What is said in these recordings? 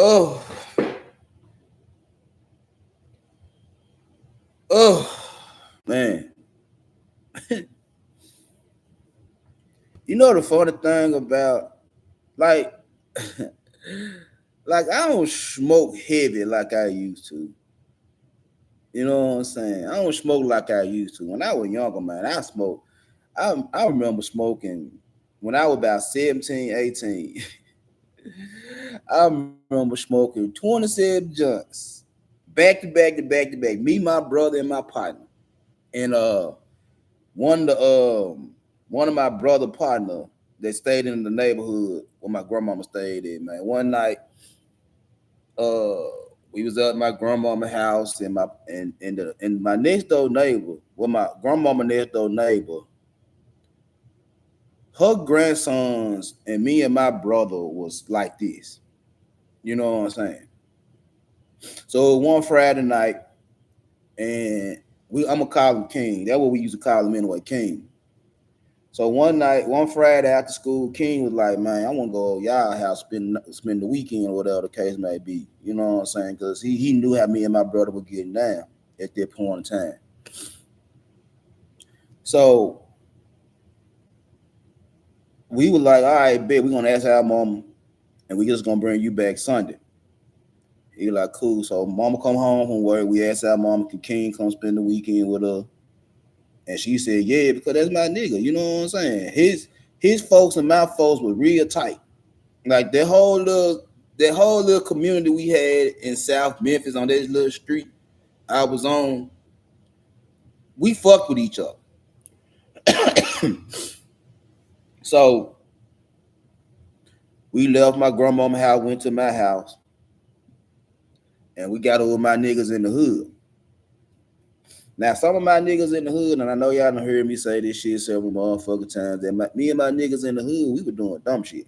Oh, oh, man. You know the funny thing about like, like I don't smoke heavy like I used to. You know what I'm saying? I don't smoke like I used to. When I was younger, man, I smoked. I remember smoking when I was about 17, 18. I remember smoking 27 joints, back to back to back to back. Me, my brother, and my partner. And one of the one of my brother partner that stayed in the neighborhood where my grandmama stayed in, man. One night, uh, we was at my grandmama house and my next door neighbor, well, my grandmama next door neighbor, her grandsons and me and my brother was like this. You know what I'm saying? So one Friday night, and I'm gonna call him King. That's what we used to call him anyway, King. So one night, one Friday after school, King was like, "Man, I want to go to y'all house, spend the weekend or whatever the case may be." You know what I'm saying? Because he knew how me and my brother were getting down at that point in time. So we were like, "All right, bet we're gonna ask our mama, and we just gonna bring you back Sunday." He was like, "Cool." So mama come home from work. We asked our mama, "Can King come spend the weekend with her?" And she said, "Yeah, because that's my nigga." You know what I'm saying? His folks and my folks were real tight. Like that whole little community we had in South Memphis on that little street I was on, we fucked with each other. So we left my grandmama house, went to my house, and we got over my niggas in the hood. Now some of my niggas in the hood, and I know y'all done heard me say this shit several motherfucking times, that me and my niggas in the hood, we were doing dumb shit.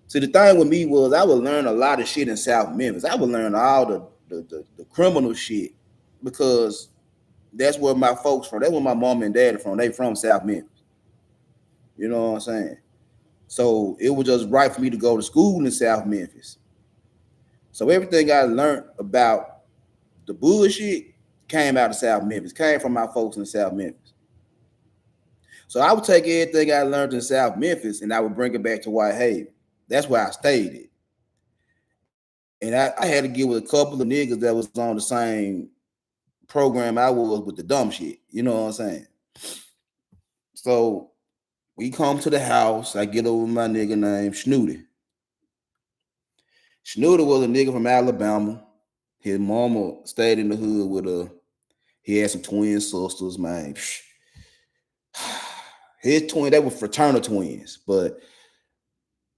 See, the thing with me was I would learn a lot of shit in South Memphis. I would learn all the criminal shit because that's where my folks from. That's where my mom and dad are from. They from South Memphis. You know what I'm saying? So it was just right for me to go to school in South Memphis. So everything I learned about the bullshit came out of South Memphis, came from my folks in South Memphis. So I would take everything I learned in South Memphis and I would bring it back to Whitehaven. That's where I stayed at. And I had to get with a couple of niggas that was on the same program I was with the dumb shit. You know what I'm saying? So we come to the house. I get over my nigga named Snooty. Snooty was a nigga from Alabama. His mama stayed in the hood with her. He had some twin sisters, man. His twin, they were fraternal twins. But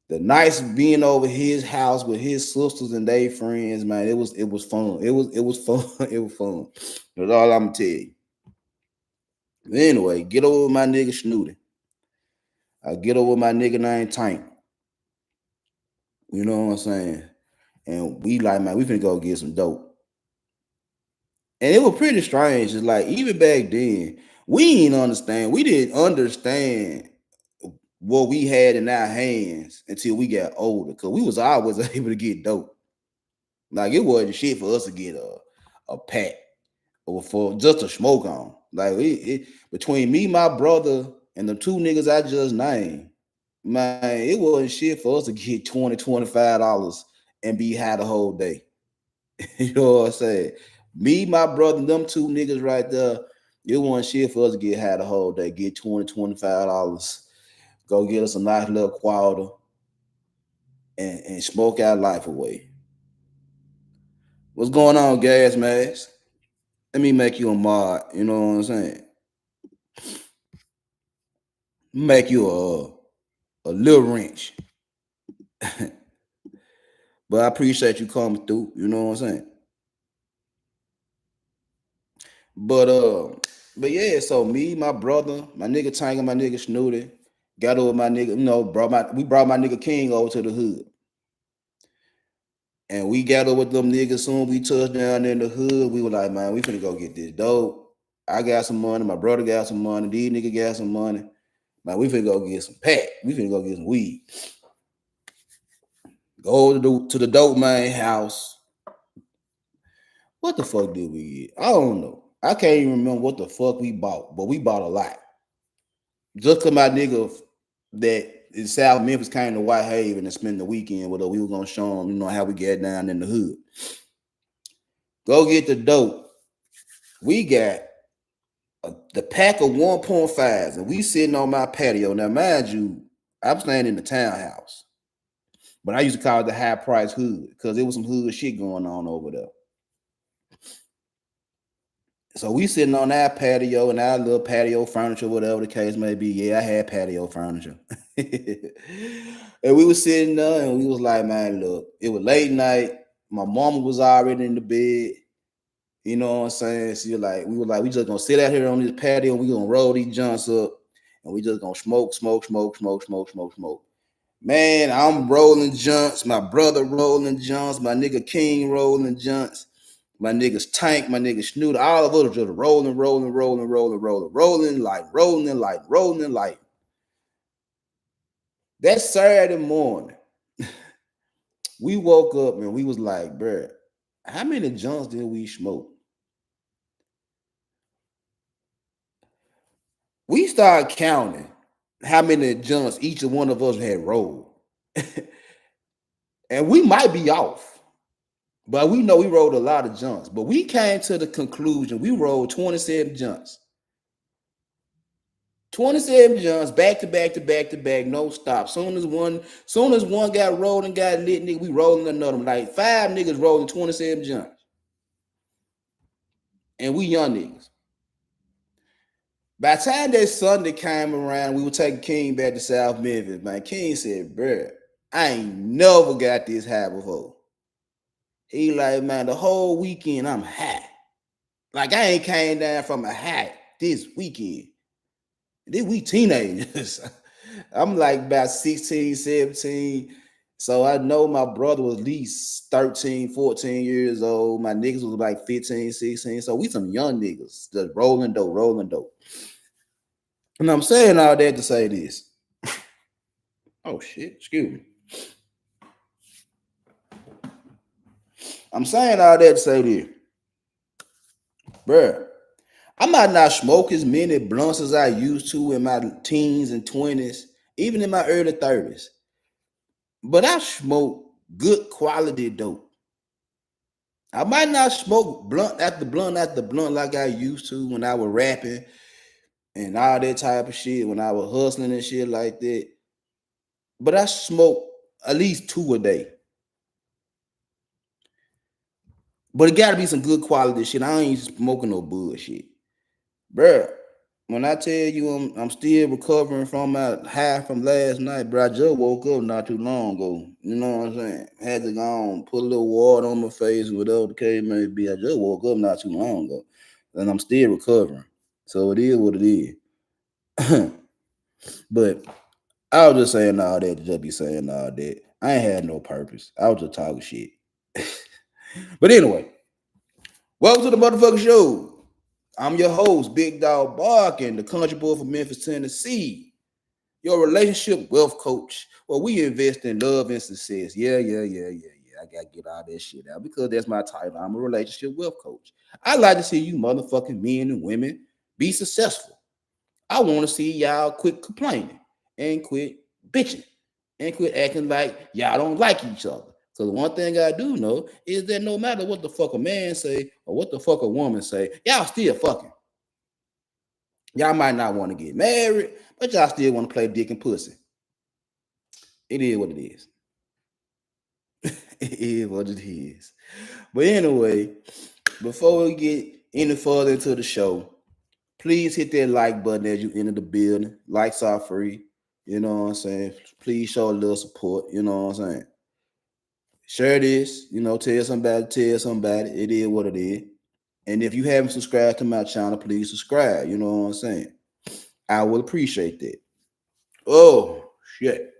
the nights being over his house with his sisters and they friends, man, it was fun. It was fun. It was fun. That's all I'm gonna tell you. But anyway, get over my nigga Snooty. I get over my nigga named Tank. You know what I'm saying? And we like, man, we finna go get some dope. And it was pretty strange. It's like even back then, we didn't understand. We didn't understand what we had in our hands until we got older. Cause we was always able to get dope. Like it wasn't shit for us to get a pack or for just a smoke on. Like between me, my brother, and the two niggas I just named, man, it wasn't shit for us to get 20 $25 and be high the whole day. You know what I'm saying? Me, my brother, them two niggas right there, it wasn't shit for us to get high the whole day, get 20 $25, go get us a nice little quarter and smoke our life away. What's going on, gas mask? Let me make you a mod, you know what I'm saying? Make you a little wrench. But I appreciate you coming through, you know what I'm saying? But but yeah, so me, my brother, my nigga Tank and my nigga Snooty, got over my nigga, we brought my nigga King over to the hood. And we got over with them niggas soon. We touched down in the hood. We were like, man, we finna go get this dope. I got some money. My brother got some money. These niggas got some money. Man, we finna go get some pack. We finna go get some weed. Go to the dope man house. What the fuck did we get? I don't know. I can't even remember what the fuck we bought, but we bought a lot. Just cause my nigga that in South Memphis came to White Haven and spent the weekend with us, we were gonna show him, how we get down in the hood. Go get the dope. We got the pack of 1.5s, and we sitting on my patio. Now, mind you, I'm staying in the townhouse, but I used to call it the high price hood because there was some hood shit going on over there. So we sitting on our patio and our little patio furniture, whatever the case may be. Yeah, I had patio furniture. And we was sitting there and we was like, man, look, it was late night. My mama was already in the bed. You know what I'm saying? So we were like, we just gonna sit out here on this patio and we gonna roll these joints up and we just gonna smoke. Man, I'm rolling joints. My brother rolling joints. My nigga King rolling joints. My niggas Tank, my niggas Snoot, all of us just rolling, like. That Saturday morning, we woke up and we was like, bruh, how many joints did we smoke? We started counting how many joints each of one of us had rolled. And we might be off, but we know we rolled a lot of joints. But we came to the conclusion we rolled 27 joints. 27 joints, back to back, no stop. Soon as one got rolled and got lit, nigga, we rolling another one. Like 5 niggas rolling 27 joints. And we young niggas. By the time that Sunday came around, we were taking King back to South Memphis. Man, King said, bruh, I ain't never got this high before. He like, man, the whole weekend I'm high. Like I ain't came down from a high this weekend. Then we teenagers. I'm like about 16, 17. So I know my brother was at least 13, 14 years old. My niggas was like 15, 16. So we some young niggas just rolling dope. And I'm saying all that to say this. Oh shit, excuse me. I'm saying all that to say this. Bruh, I might not smoke as many blunts as I used to in my teens and 20s, even in my early 30s. But I smoke good quality dope. I might not smoke blunt after blunt after blunt like I used to when I was rapping and all that type of shit, when I was hustling and shit like that. But I smoke at least 2 a day. But it gotta be some good quality shit. I ain't smoking no bullshit. Bruh, when I tell you I'm still recovering from my high from last night, bro, I just woke up not too long ago. You know what I'm saying? Had to go on, put a little water on my face, whatever the case may be. I just woke up not too long ago. And I'm still recovering. So it is what it is. But I was just saying all that to just be saying all that. I ain't had no purpose. I was just talking shit. But anyway, welcome to the motherfucking show. I'm your host, Big Dog Barkin, the country boy from Memphis, Tennessee. Your relationship wealth coach. Well, we invest in love and success. Yeah. I gotta get all that shit out because that's my title. I'm a relationship wealth coach. I like to see you motherfucking men and women be successful. I want to see y'all quit complaining and quit bitching and quit acting like y'all don't like each other. So the one thing I do know is that no matter what the fuck a man say or what the fuck a woman say, y'all still fucking. Y'all might not want to get married, but y'all still want to play dick and pussy. It is what it is. It is what it is. But anyway, before we get any further into the show, please hit that like button as you enter the building. Likes are free. You know what I'm saying? Please show a little support. You know what I'm saying? Share this. Tell somebody. It is what it is. And if you haven't subscribed to my channel, please subscribe. You know what I'm saying? I will appreciate that. Oh, shit.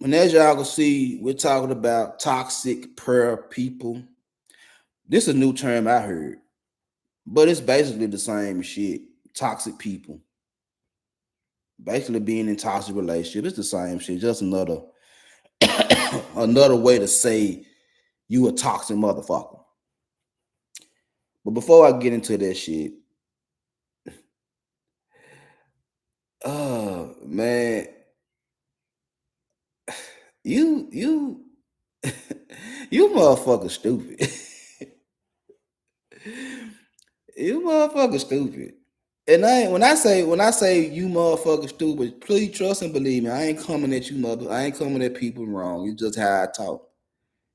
And as y'all can see, we're talking about toxic prayer people. This is a new term I heard, but it's basically the same shit. Toxic people. Basically being in toxic relationship. It's the same shit, just another another way to say you a toxic motherfucker. But before I get into that shit, oh man, you you motherfucker stupid. You motherfucker stupid. And when I say you motherfucker stupid, please trust and believe me. I ain't coming at you mother. I ain't coming at people wrong. It's just how I talk.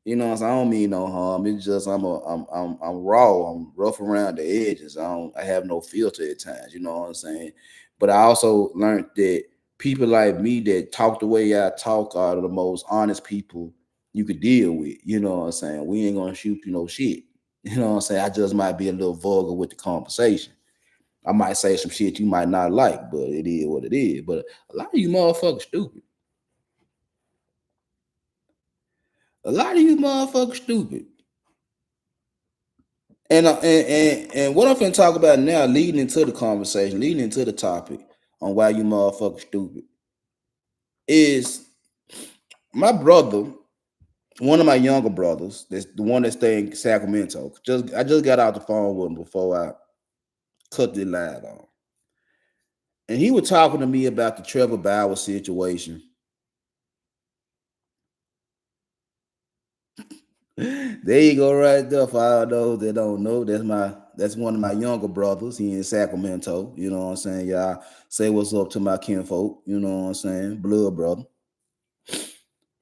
You know what I'm saying? I don't mean no harm. It's just I'm raw. I'm rough around the edges. I have no filter at times. You know what I'm saying? But I also learned that people like me that talk the way I talk are the most honest people you could deal with. You know what I'm saying? We ain't gonna shoot you no shit. You know what I'm saying? I just might be a little vulgar with the conversation. I might say some shit you might not like, but it is what it is. But a lot of you motherfuckers stupid. A lot of you motherfuckers stupid. And what I'm finna talk about now, leading into the conversation, leading into the topic on why you motherfuckers stupid, is my brother, one of my younger brothers, that's the one that stay in Sacramento. I just got out the phone with him before I cut the live on. And he was talking to me about the Trevor Bauer situation. There you go, right there. For all those that don't know, that's one of my younger brothers. He in Sacramento. You know what I'm saying? Y'all say what's up to my kinfolk. You know what I'm saying? Blood brother.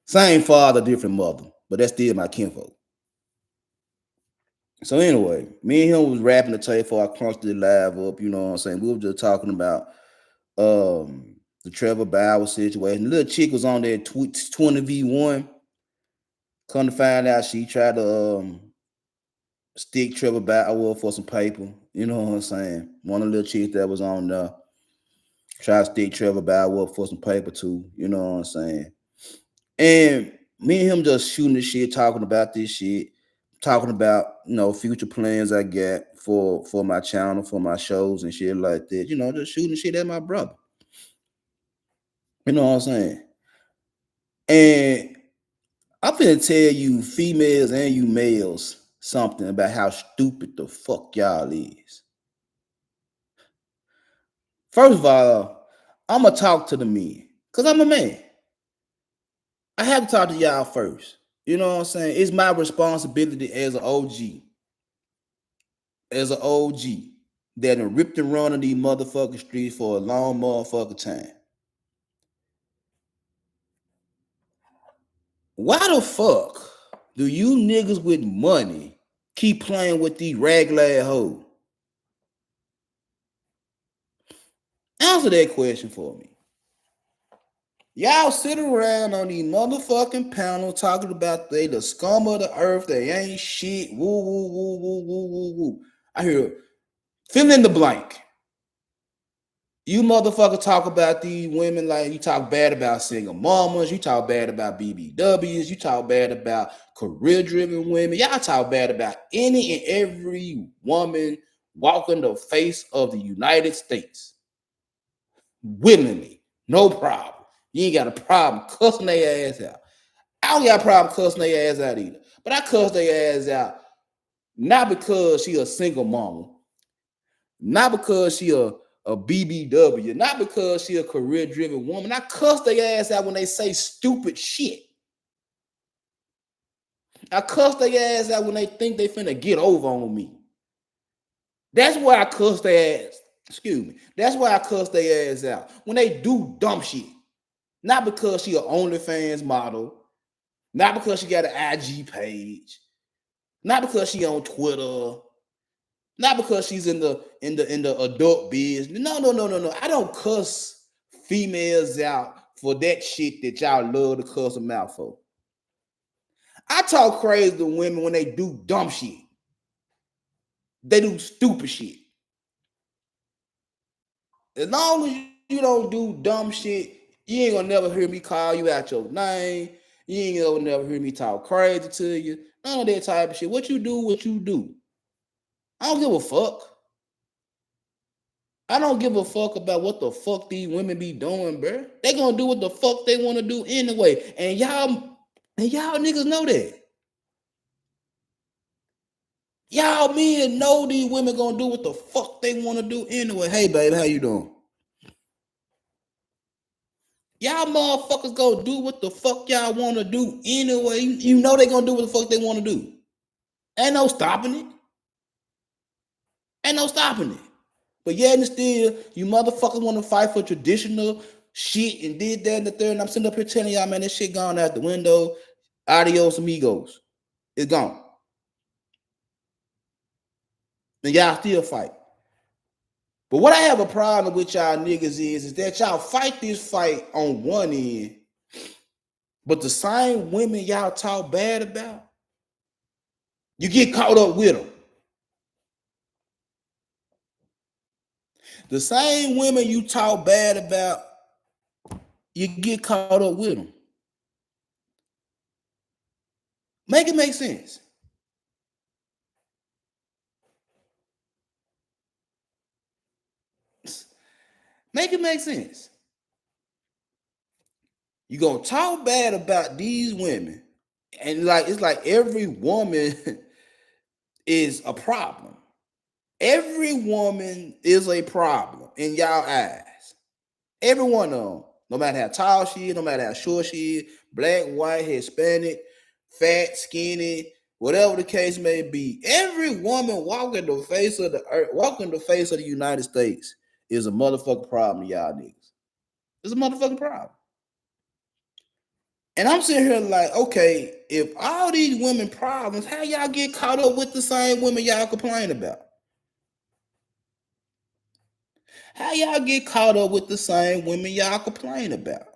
Same father, different mother, but that's still my kinfolk. So anyway, me and him was rapping the tape before I crunched it live up. You know what I'm saying? We were just talking about the Trevor Bauer situation. The little chick was on there 20v1. Come to find out she tried to stick Trevor Bauer for some paper. You know what I'm saying? One of the little chicks that was on there tried to stick Trevor Bauer for some paper too. You know what I'm saying? And me and him just shooting this shit, talking about this shit, talking about future plans I got for my channel, for my shows and shit like that. Just shooting shit at my brother. You know what I'm saying? And I'm finna tell you females and you males something about how stupid the fuck y'all is. First of all, I'm gonna talk to the men because I'm a man. I have to talk to y'all first. You know what I'm saying? It's my responsibility as an OG, that done ripped and run on these motherfucking streets for a long motherfucking time. Why the fuck do you niggas with money keep playing with these raglag hoes? Answer that question for me. Y'all sit around on these motherfucking panels talking about they the scum of the earth, they ain't shit, woo, woo, woo, woo, woo, woo, woo. I hear fill in the blank. You motherfucker talk about these women like you talk bad about single mamas, you talk bad about BBWs, you talk bad about career-driven women, y'all talk bad about any and every woman walking the face of the United States willingly, no problem. You ain't got a problem cussing their ass out. I don't got a problem cussing their ass out either, but I cuss their ass out not because she a single mama, not because she a BBW, not because she a career-driven woman. I cuss their ass out when they say stupid shit. I cuss their ass out when they think they finna get over on me. That's why I cuss their ass. Excuse me. That's why I cuss their ass out. When they do dumb shit. Not because she a OnlyFans model. Not because she got an IG page. Not because she on Twitter. Not because she's in the adult business. No, no, no, no, no. I don't cuss females out for that shit that y'all love to cuss them out for. I talk crazy to women when they do dumb shit. They do stupid shit. As long as you don't do dumb shit, you ain't gonna never hear me call you out your name. You ain't gonna never hear me talk crazy to you. None of that type of shit. What you do, what you do. I don't give a fuck. I don't give a fuck about what the fuck these women be doing, bro. They gonna do what the fuck they want to do anyway. And y'all And y'all niggas know that. Y'all men know these women gonna do what the fuck they want to do anyway. Hey, baby, how you doing? Y'all motherfuckers go do what the fuck y'all want to do anyway. You know they gonna do what the fuck they want to do. Ain't no stopping it. Ain't no stopping it. But yeah, and still, you motherfuckers want to fight for traditional shit and did that and the third. And I'm sitting up here telling y'all, man, this shit gone out the window. Adios, amigos. It's gone. And y'all still fight. But what I have a problem with y'all niggas is that y'all fight this fight on one end, but the same women y'all talk bad about, you get caught up with them. The same women you talk bad about, you get caught up with them. Make it make sense. Make it make sense. You gonna talk bad about these women, and like it's like every woman is a problem. Every woman is a problem in y'all eyes. Every one of them. No matter how tall she is, no matter how short she is, black, white, Hispanic, fat, skinny, whatever the case may be. Every woman walking the face of the earth, walking the face of the United States is a motherfucking problem to y'all niggas. It's a motherfucking problem. And I'm sitting here like, okay, if all these women problems, how y'all get caught up with the same women y'all complain about? How y'all get caught up with the same women y'all complain about?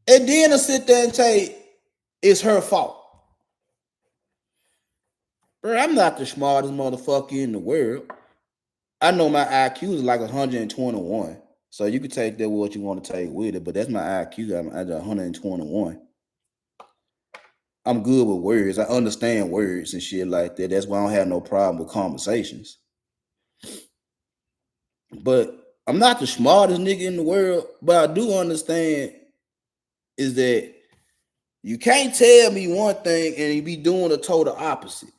And then to sit there and say it's her fault. Bro, I'm not the smartest motherfucker in the world. I know my IQ is like 121. So you can take that with what you want to take with it, but that's my IQ. I'm at 121. I'm good with words. I understand words and shit like that. That's why I don't have no problem with conversations. But I'm not the smartest nigga in the world, but I do understand is that you can't tell me one thing and you be doing the total opposite.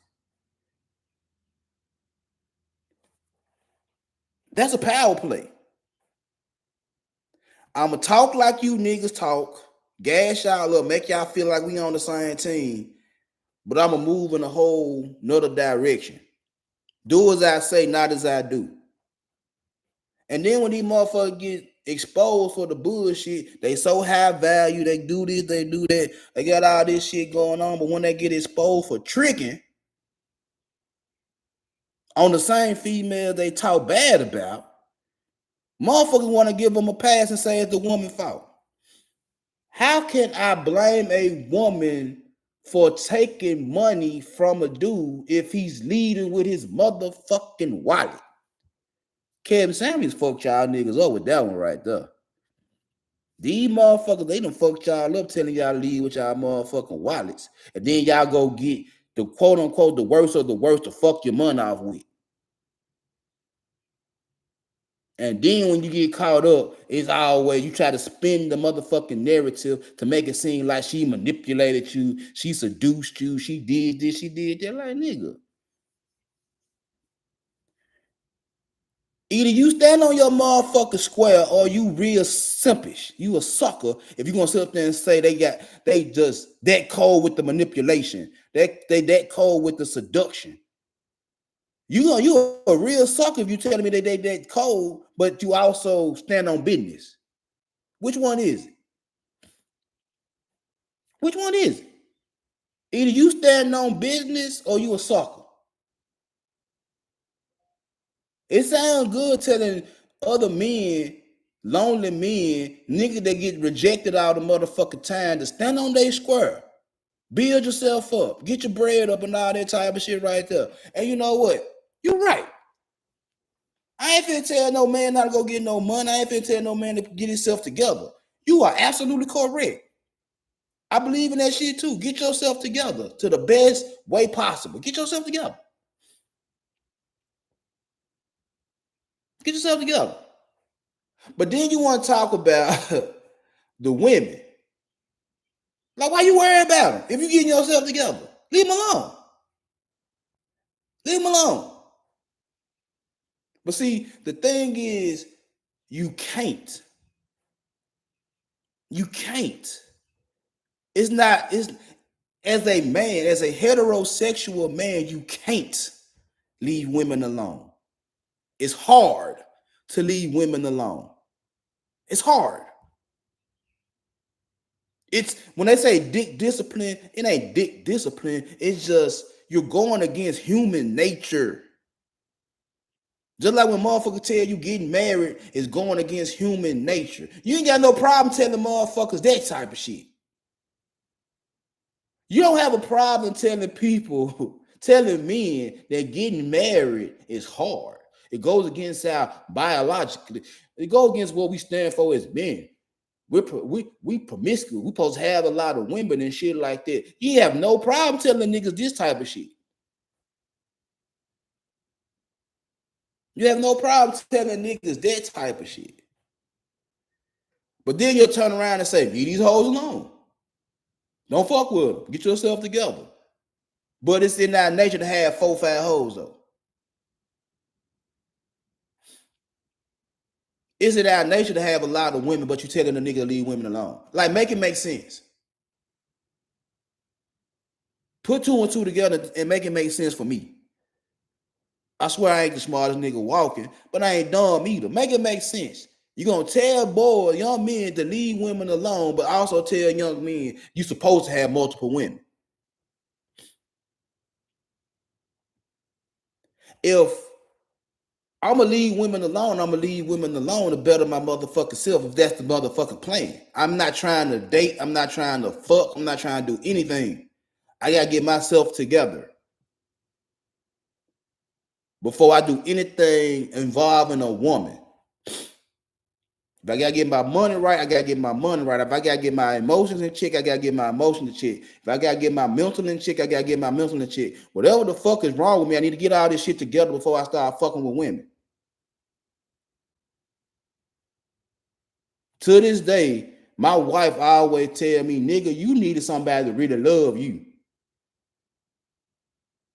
That's a power play. I'ma talk like you niggas talk, gas y'all up, make y'all feel like we on the same team, but I'ma move in a whole nother direction. Do as I say, not as I do. And then when these motherfuckers get exposed for the bullshit, they so high value, they do this, they do that, they got all this shit going on, but when they get exposed for tricking on the same female they talk bad about, motherfuckers want to give them a pass and say it's the woman's fault. How can I blame a woman for taking money from a dude if he's leading with his motherfucking wallet? Kevin Samuels fucked y'all niggas up with that one right there. These motherfuckers, they done fucked y'all up telling y'all to leave with y'all motherfucking wallets. And then y'all go get the quote unquote the worst of the worst to fuck your money off with. And then when you get caught up, it's always you try to spin the motherfucking narrative to make it seem like she manipulated you, she seduced you, she did this, she did that. Like, nigga. Either you stand on your motherfucking square or you real simpish. You a sucker if you gonna sit up there and say they just that cold with the manipulation, that cold with the seduction. You a real sucker if you telling me they that cold, but you also stand on business. Which one is it? Which one is it? Either you stand on business or you a sucker. It sounds good telling other men, lonely men, niggas that get rejected all the motherfucking time to stand on their square. Build yourself up. Get your bread up and all that type of shit right there. And you know what? You're right. I ain't finna tell no man not to go get no money. I ain't finna tell no man to get himself together. You are absolutely correct. I believe in that shit too. Get yourself together to the best way possible. Get yourself together. Get yourself together. But then you want to talk about the women. Like, why you worry about him? If you getting yourself together, leave him alone. Leave him alone. But see, the thing is, you can't. You can't. It's not, it's as a man, as a heterosexual man, you can't leave women alone. It's hard to leave women alone. It's hard. It's when they say dick discipline, it ain't dick discipline. It's just you're going against human nature. Just like when motherfuckers tell you getting married is going against human nature. You ain't got no problem telling motherfuckers that type of shit. You don't have a problem telling people, telling men that getting married is hard. It goes against our biologically. It goes against what we stand for as men. We promiscuous. We supposed to have a lot of women and shit like that. You have no problem telling niggas this type of shit. You have no problem telling niggas that type of shit. But then you'll turn around and say, leave these hoes alone. Don't fuck with them. Get yourself together. But it's in our nature to have 4 or 5 hoes though. It's in our nature to have a lot of women, but you telling a nigga to leave women alone. Like, make it make sense. Put 2 and 2 together and make it make sense for me. I swear I ain't the smartest nigga walking, but I ain't dumb either. Make it make sense. You're going to tell boys, young men to leave women alone, but also tell young men you're supposed to have multiple women. If I'm going to leave women alone, I'm going to leave women alone to better my motherfucking self if that's the motherfucking plan. I'm not trying to date. I'm not trying to fuck. I'm not trying to do anything. I got to get myself together before I do anything involving a woman. If I gotta get my money right, I gotta get my money right. If I gotta get my emotions in check, I gotta get my emotions in check. If I gotta get my mental in check, I gotta get my mental in check. Whatever the fuck is wrong with me, I need to get all this shit together before I start fucking with women. To this day, my wife always tell me, nigga, you needed somebody to really love you.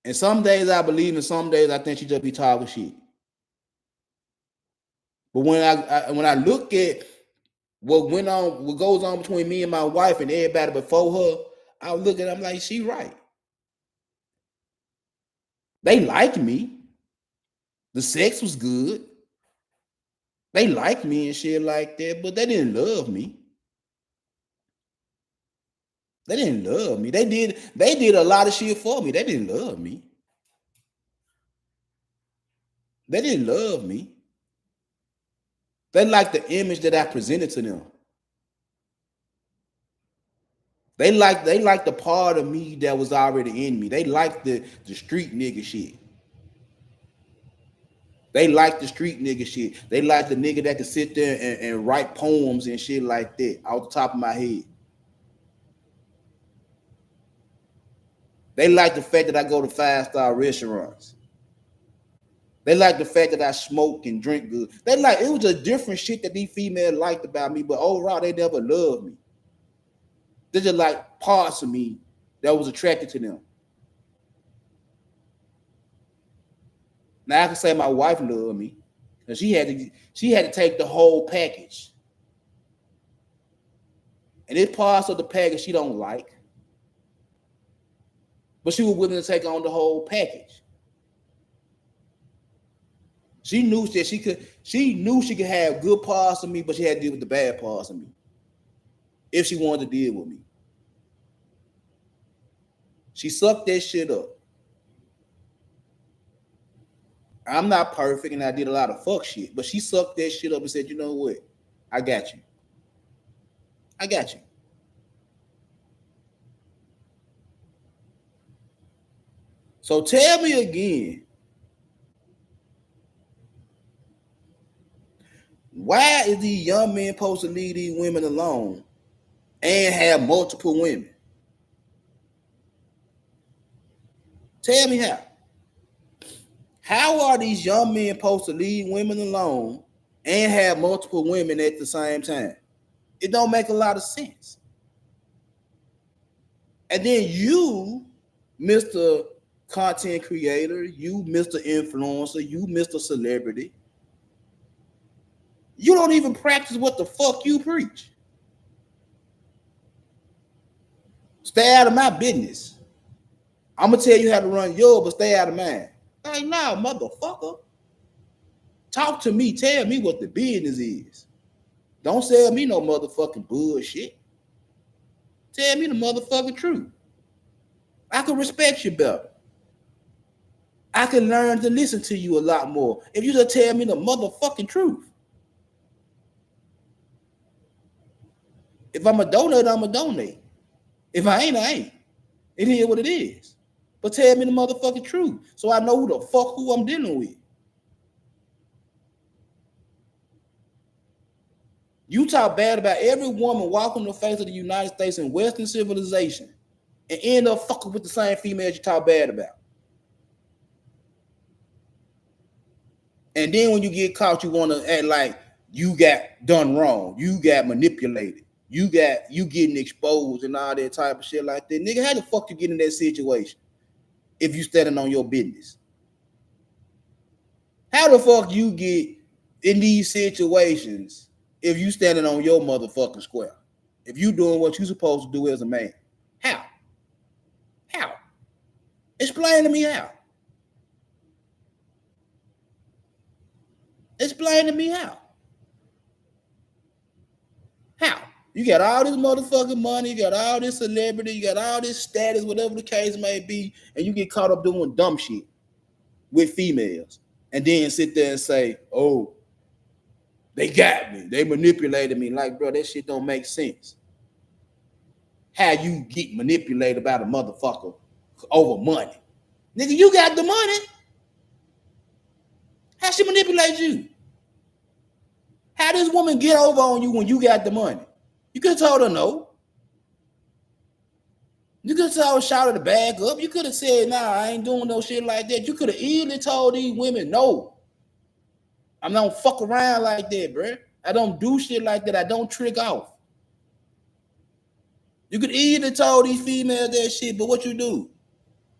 And some days I believe, and some days I think she just be talking shit. But when I look at what went on, what goes on between me and my wife and everybody before her, I look at them like, she right. They liked me. The sex was good. They liked me and shit like that, but they didn't love me. They didn't love me. They did a lot of shit for me. They didn't love me. They didn't love me. They liked the image that I presented to them. They liked the part of me that was already in me. They liked the street nigga shit. They liked the street nigga shit. They liked the nigga that could sit there and write poems and shit like that off the top of my head. They liked the fact that I go to 5-star restaurants. They like the fact that I smoke and drink good. They like, it was just different shit that these females liked about me, but overall they never loved me. They just like parts of me that was attracted to them. Now I can say my wife loved me, and she had to take the whole package. And it's parts of the package she don't like, but she was willing to take on the whole package. She knew that she could have good parts of me, but she had to deal with the bad parts of me if she wanted to deal with me. She sucked that shit up. I'm not perfect and I did a lot of fuck shit, but she sucked that shit up and said, you know what? I got you. I got you. So tell me again, why is these young men supposed to leave these women alone and have multiple women? Tell me how. How are these young men supposed to leave women alone and have multiple women at the same time? It don't make a lot of sense. And then you, Mr. Content Creator, you, Mr. Influencer, you, Mr. Celebrity, you don't even practice what the fuck you preach. Stay out of my business. I'm gonna tell you how to run yours, but stay out of mine. Like, nah, motherfucker. Talk to me. Tell me what the business is. Don't sell me no motherfucking bullshit. Tell me the motherfucking truth. I can respect you better. I can learn to listen to you a lot more if you just tell me the motherfucking truth. If I'm a donate, I'm a donate. If I ain't. It is what it is. But tell me the motherfucking truth so I know who I'm dealing with. You talk bad about every woman walking the face of the United States in Western civilization and end up fucking with the same females you talk bad about. And then when you get caught, you want to act like you got done wrong. You got manipulated. You getting exposed and all that type of shit like that. Nigga, how the fuck you get in that situation if you standing on your business? How the fuck you get in these situations if you standing on your motherfucking square? If you doing what you supposed to do as a man? How? How? Explain to me how. Explain to me how. How? You got all this motherfucking money, you got all this celebrity, you got all this status, whatever the case may be, and you get caught up doing dumb shit with females. And then sit there and say, oh, they got me. They manipulated me. Like, bro, that shit don't make sense. How you get manipulated by the motherfucker over money? Nigga, you got the money. How she manipulate you? How this woman get over on you when you got the money? You could have told her no. You could have told Shout to bag up. You could have said, nah, I ain't doing no shit like that. You could have easily told these women, no. I don't fuck around like that, bro. I don't do shit like that. I don't trick off. You could easily told these females that shit, but what you do?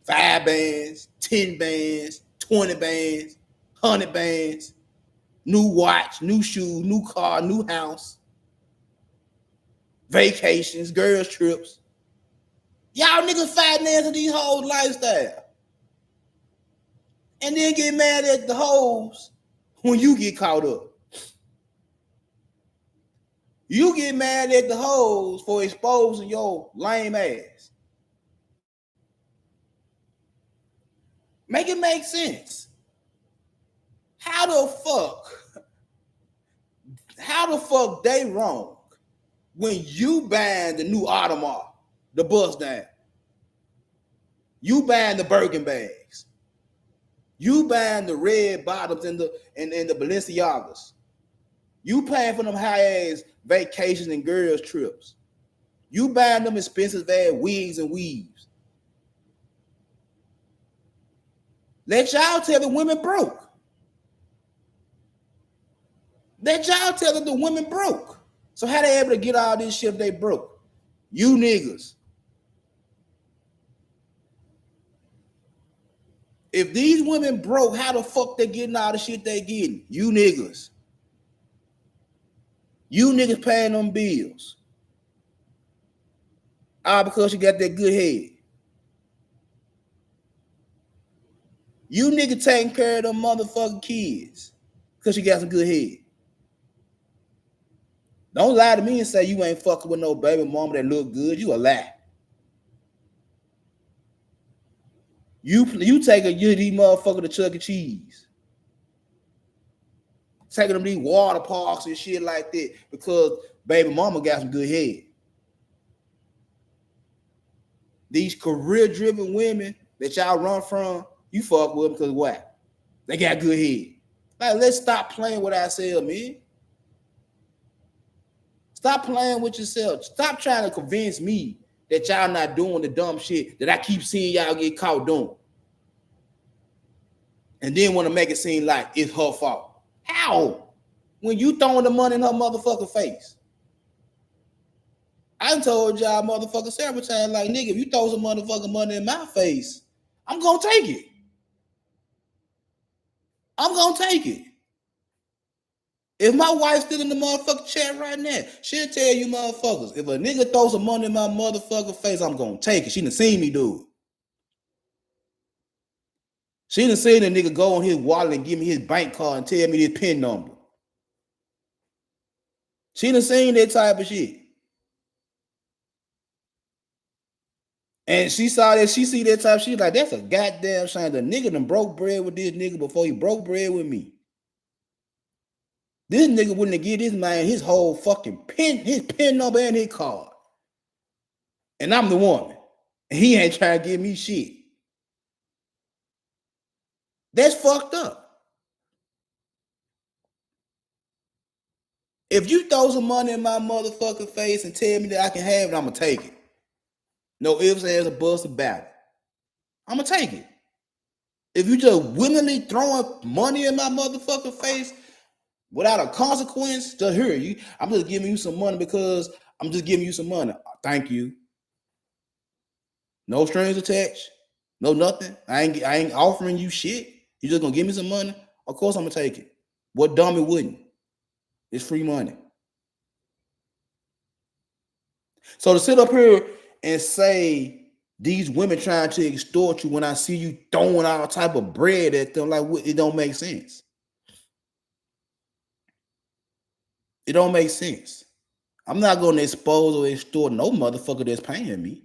5 bands, 10 bands, 20 bands, 100 bands, new watch, new shoes, new car, new house, vacations, girls trips. Y'all niggas financing these hoes lifestyle. And then get mad at the hoes when you get caught up. You get mad at the hoes for exposing your lame ass. Make it make sense. How the fuck they wrong when you buying the new Audemars, the bust down? You buying the Birkin bags. You buying the red bottoms and the Balenciagas. You paying for them high ass vacations and girls trips. You buying them expensive ass wigs and weaves. Let y'all tell the women broke. Let y'all tell them the women broke. So how they able to get all this shit if they broke? You niggas. If these women broke, how the fuck they getting all the shit they getting? You niggas. You niggas paying them bills. All because you got that good head. You niggas taking care of them motherfucking kids because you got some good head. Don't lie to me and say you ain't fucking with no baby mama that look good. You a lie. You take these motherfucker to Chuck E. Cheese. Taking them to these water parks and shit like that because baby mama got some good head. These career-driven women that y'all run from, you fuck with them because what? They got good head. Like, let's stop playing with ourselves, man. Stop playing with yourself. Stop trying to convince me that y'all not doing the dumb shit that I keep seeing y'all get caught doing. And then want to make it seem like it's her fault. How? When you throwing the money in her motherfucking face. I told y'all motherfucker several times, like, nigga, if you throw some motherfucking money in my face, I'm gonna take it. I'm gonna take it. If my wife's still in the motherfucking chat right now, she'll tell you motherfuckers, if a nigga throws some money in my motherfucking face, I'm gonna take it. She done seen me do it. She done seen a nigga go on his wallet and give me his bank card and tell me his PIN number. She done seen that type of shit. And she saw that, she see that type of shit, like, that's a goddamn shame. The nigga done broke bread with this nigga before he broke bread with me. This nigga wouldn't give this man his whole fucking his PIN number and his card. And I'm the woman. And he ain't trying to give me shit. That's fucked up. If you throw some money in my motherfucking face and tell me that I can have it, I'm gonna take it. No ifs, ands, or buts about it. I'm gonna take it. If you just willingly throwing money in my motherfucking face without a consequence, just hear you. I'm just giving you some money because I'm just giving you some money. Thank you. No strings attached. No nothing. I ain't offering you shit. You just gonna give me some money? Of course I'm gonna take it. What dummy wouldn't? It's free money. So to sit up here and say these women trying to extort you when I see you throwing all type of bread at them, like, it don't make sense. It don't make sense. I'm not going to expose or extort no motherfucker that's paying me.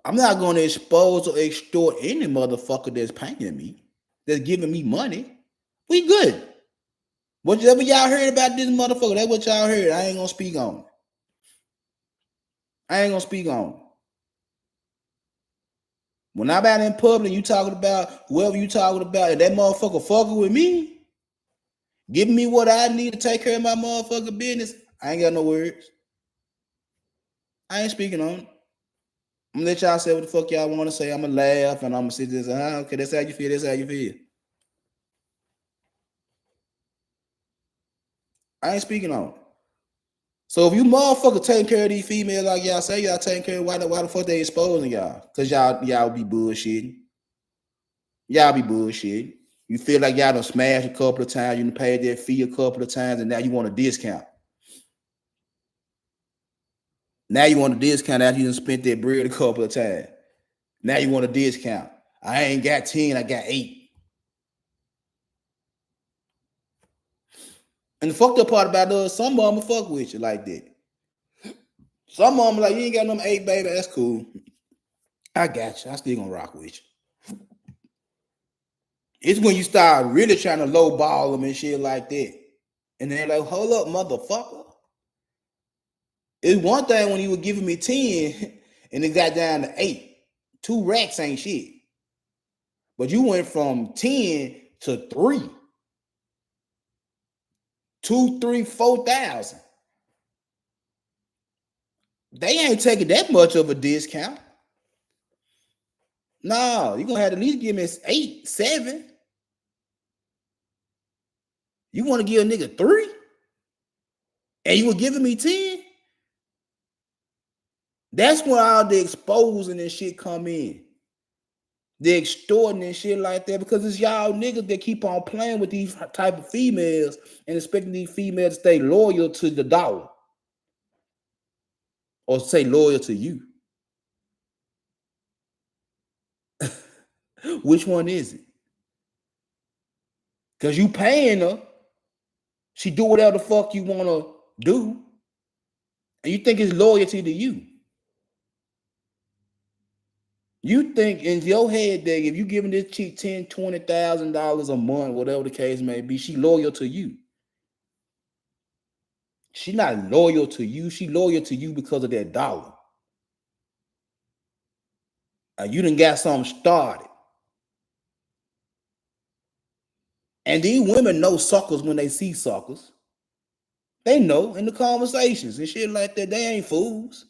I'm not going to expose or extort any motherfucker that's paying me, that's giving me money. We good. Whatever y'all heard about this motherfucker, that's what y'all heard. I ain't going to speak on it. I ain't going to speak on it. When I'm out in public, you talking about whoever you talking about, and that motherfucker fucking with me, giving me what I need to take care of my motherfucking business, I ain't got no words. I ain't speaking on it. I'm gonna let y'all say what the fuck y'all want to say. I'm gonna laugh and I'm gonna sit there and say, okay, that's how you feel. That's how you feel. I ain't speaking on it. So if you motherfucker taking care of these females like y'all say y'all taking care of, why the fuck they exposing y'all? Cause y'all be bullshitting. Y'all be bullshitting. You feel like y'all done smashed a couple of times, you done paid that fee a couple of times, and now you want a discount. Now you want a discount after you done spent that bread a couple of times. Now you want a discount. I ain't got 10, I got 8. And the fucked up part about it is some of them fuck with you like that. Some of them like, you ain't got number 8, baby. That's cool. I got you. I still gonna rock with you. It's when you start really trying to lowball them and shit like that. And they're like, hold up, motherfucker. It's one thing when you were giving me 10 and it got down to 8. 2 racks ain't shit. But you went from 10 to 3. 2, 3, 4,000. They ain't taking that much of a discount. No, you're gonna have to at least give me 8, 7. You want to give a nigga 3? And you were giving me 10? That's when all the exposing and shit come in. The extorting and shit like that, because it's y'all niggas that keep on playing with these type of females and expecting these females to stay loyal to the dollar. Or say loyal to you. Which one is it? Because you paying her. She do whatever the fuck you want to do. And you think it's loyalty to you. You think in your head that if you giving this chick $10,000, $20,000 a month, whatever the case may be, she loyal to you. She not loyal to you. She loyal to you because of that dollar. You done got something started. And these women know suckers when they see suckers. They know in the conversations and shit like that. They ain't fools.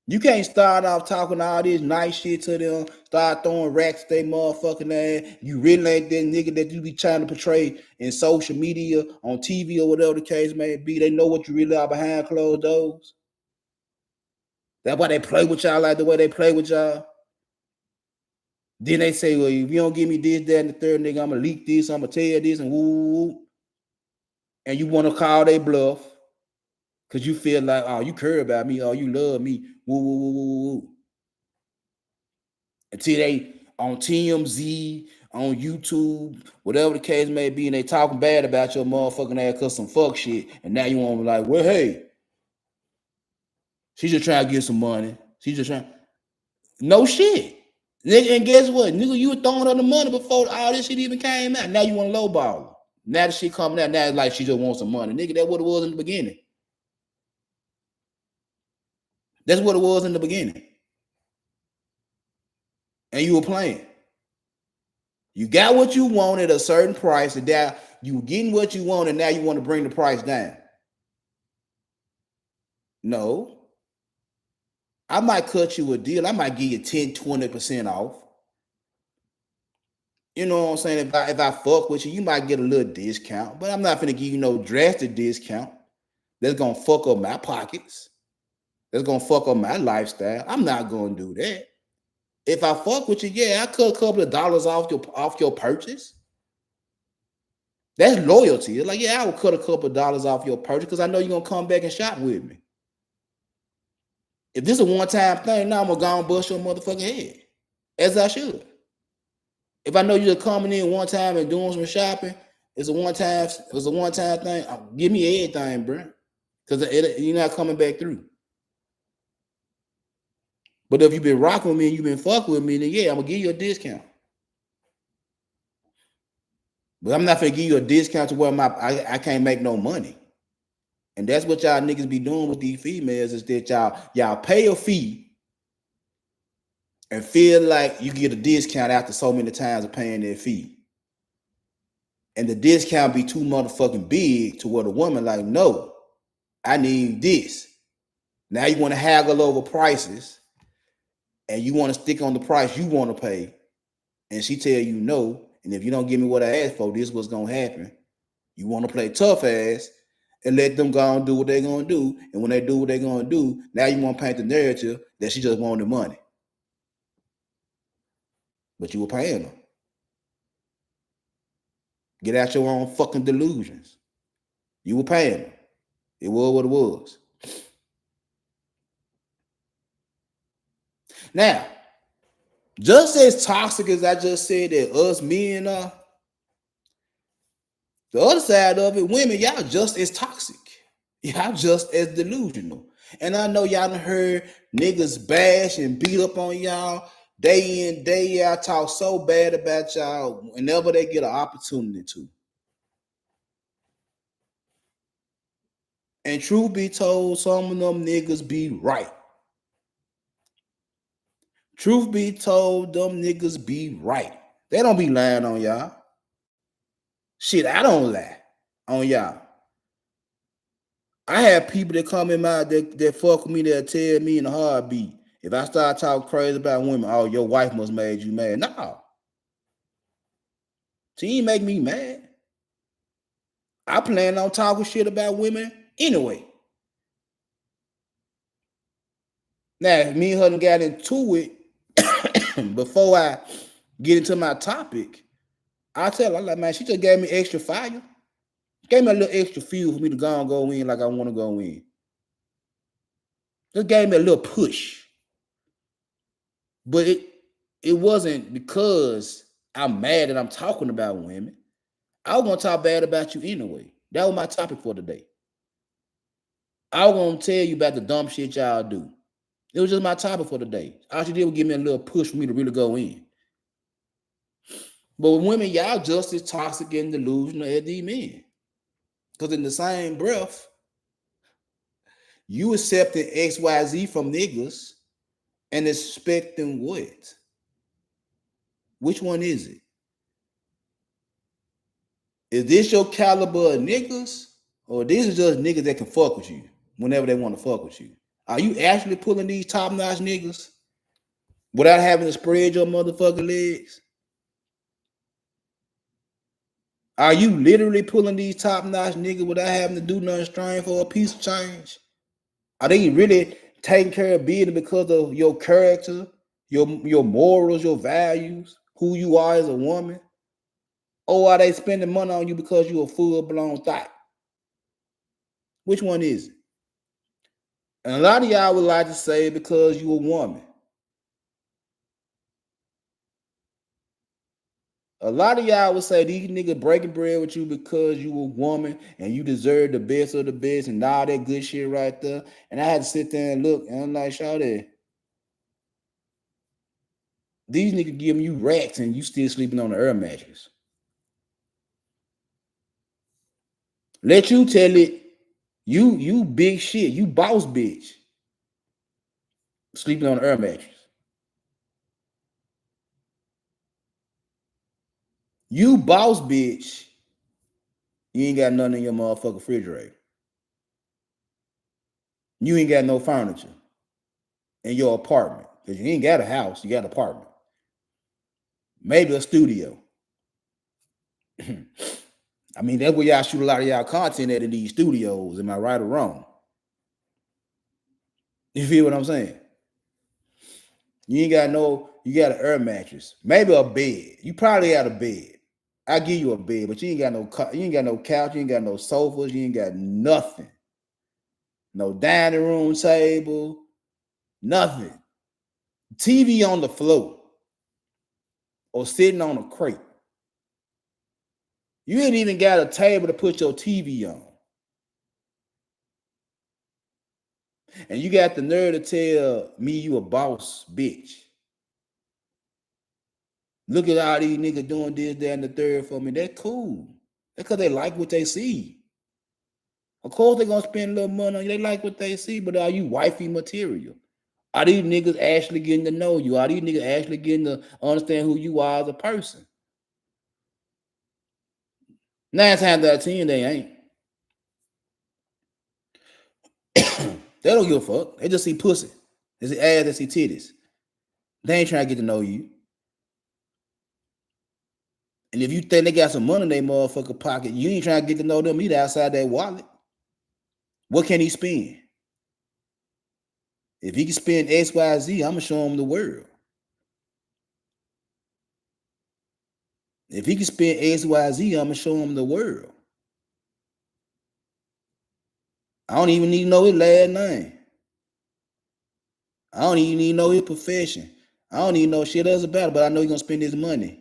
You can't start off talking all this nice shit to them, start throwing racks at they motherfucking ass. You really ain't that nigga that you be trying to portray in social media, on TV, or whatever the case may be. They know what you really are behind closed doors. That's why they play with y'all like the way they play with y'all. Then they say, well, if you don't give me this, that, and the third, nigga, I'm gonna leak this, I'm gonna tell you this, and woo. And you want to call they bluff because you feel like, oh, you care about me, oh, you love me, woo. Until they on TMZ, on YouTube, whatever the case may be, and they talking bad about your motherfucking ass because some fuck shit, and now you want to be like, well, hey, she's just trying to get some money. She's just trying, no shit. Nigga, and guess what? Nigga, you were throwing her the money before all this shit even came out. Now you want to lowball her. Now the shit coming out, now it's like she just wants some money. Nigga, that's what it was in the beginning. That's what it was in the beginning. And you were playing. You got what you want at a certain price, and now you getting what you want, and now you want to bring the price down. No. I might cut you a deal. I might give you 10, 20% off. You know what I'm saying? If I fuck with you, you might get a little discount, but I'm not gonna give you no drastic discount. That's gonna fuck up my pockets. That's gonna fuck up my lifestyle. I'm not gonna do that. If I fuck with you, yeah, I cut a couple of dollars off your purchase. That's loyalty. It's like, yeah, I will cut a couple of dollars off your purchase because I know you're gonna come back and shop with me. If this is a one-time thing, now I'm gonna go and bust your motherfucking head. As I should. If I know you're coming in one time and doing some shopping, it's a one-time thing. Give me everything, bro. Because you're not coming back through. But if you've been rocking with me and you've been fucking with me, then yeah, I'm gonna give you a discount. But I'm not gonna give you a discount to where I can't make no money. And that's what y'all niggas be doing with these females, is that y'all pay a fee and feel like you get a discount after so many times of paying that fee. And the discount be too motherfucking big to where the woman like, no, I need this. Now you want to haggle over prices and you want to stick on the price you want to pay. And she tell you no. And if you don't give me what I asked for, this is what's going to happen. You want to play tough ass and let them go and do what they're going to do. And when they do what they're going to do, now you want to paint the narrative that she just wanted money. But you were paying them. Get out your own fucking delusions. You were paying them. It was what it was. Now, just as toxic as I just said that us men are, the other side of it, women, y'all just as toxic. Y'all just as delusional. And I know y'all done heard niggas bash and beat up on y'all day in, day out, talk so bad about y'all whenever they get an opportunity to. And truth be told, some of them niggas be right. Truth be told, them niggas be right. They don't be lying on y'all. Shit, I don't lie on y'all. I have people that come in my that fuck with me that tell me in a heartbeat. If I start talking crazy about women, oh, your wife must made you mad. No. She ain't make me mad. I plan on talking shit about women anyway. Now, if me and her got into it before I get into my topic, I tell her, like, man, she just gave me extra fire. Gave me a little extra fuel for me to go in like I want to go in. Just gave me a little push. But it wasn't because I'm mad that I'm talking about women. I was gonna talk bad about you anyway. That was my topic for today. I was gonna tell you about the dumb shit y'all do. It was just my topic for today. All she did was give me a little push for me to really go in. But with women, y'all just as toxic and delusional as these men. Because in the same breath, you accepting XYZ from niggas and expecting what? Which one is it? Is this your caliber of niggas? Or these are just niggas that can fuck with you whenever they want to fuck with you? Are you actually pulling these top-notch niggas without having to spread your motherfucking legs? Are you literally pulling these top-notch niggas without having to do nothing strange for a piece of change? Are they really taking care of business because of your character, your morals, your values, who you are as a woman? Or are they spending money on you because you're a full-blown thought? Which one is it? And a lot of y'all would like to say because you're a woman. A lot of y'all would say these niggas breaking bread with you because you a woman and you deserve the best of the best and all that good shit right there. And I had to sit there and look, and I'm like, Shawty, these niggas giving you racks and you still sleeping on the air mattress. Let you tell it, you big shit, you boss bitch, sleeping on the air mattress. You boss bitch, you ain't got nothing in your motherfucking refrigerator. You ain't got no furniture in your apartment. Because you ain't got a house, you got an apartment. Maybe a studio. I mean, that's where y'all shoot a lot of y'all content at in these studios. Am I right or wrong? You feel what I'm saying? You ain't got you got an air mattress, maybe a bed. You probably got a bed. I give you a bed, but you ain't got no couch, you ain't got no sofas, you ain't got nothing. No dining room table, nothing. TV on the floor or sitting on a crate. You ain't even got a table to put your TV on. And you got the nerve to tell me you a boss bitch. Look at all these niggas doing this, that, and the third for me. That's cool. That's because they like what they see. Of course, they're going to spend a little money on you. They like what they see, but are you wifey material? Are these niggas actually getting to know you? Are these niggas actually getting to understand who you are as a person? 9 times out of 10, they ain't. They don't give a fuck. They just see pussy. They see ass, they see titties. They ain't trying to get to know you. And if you think they got some money in their motherfucker pocket, you ain't trying to get to know them either outside that wallet. What can he spend? If he can spend X, Y, Z, I'm going to show him the world. If he can spend X, Y, Z, I'm going to show him the world. I don't even need to know his last name. I don't even need to know his profession. I don't even know shit else about it, but I know he's going to spend his money.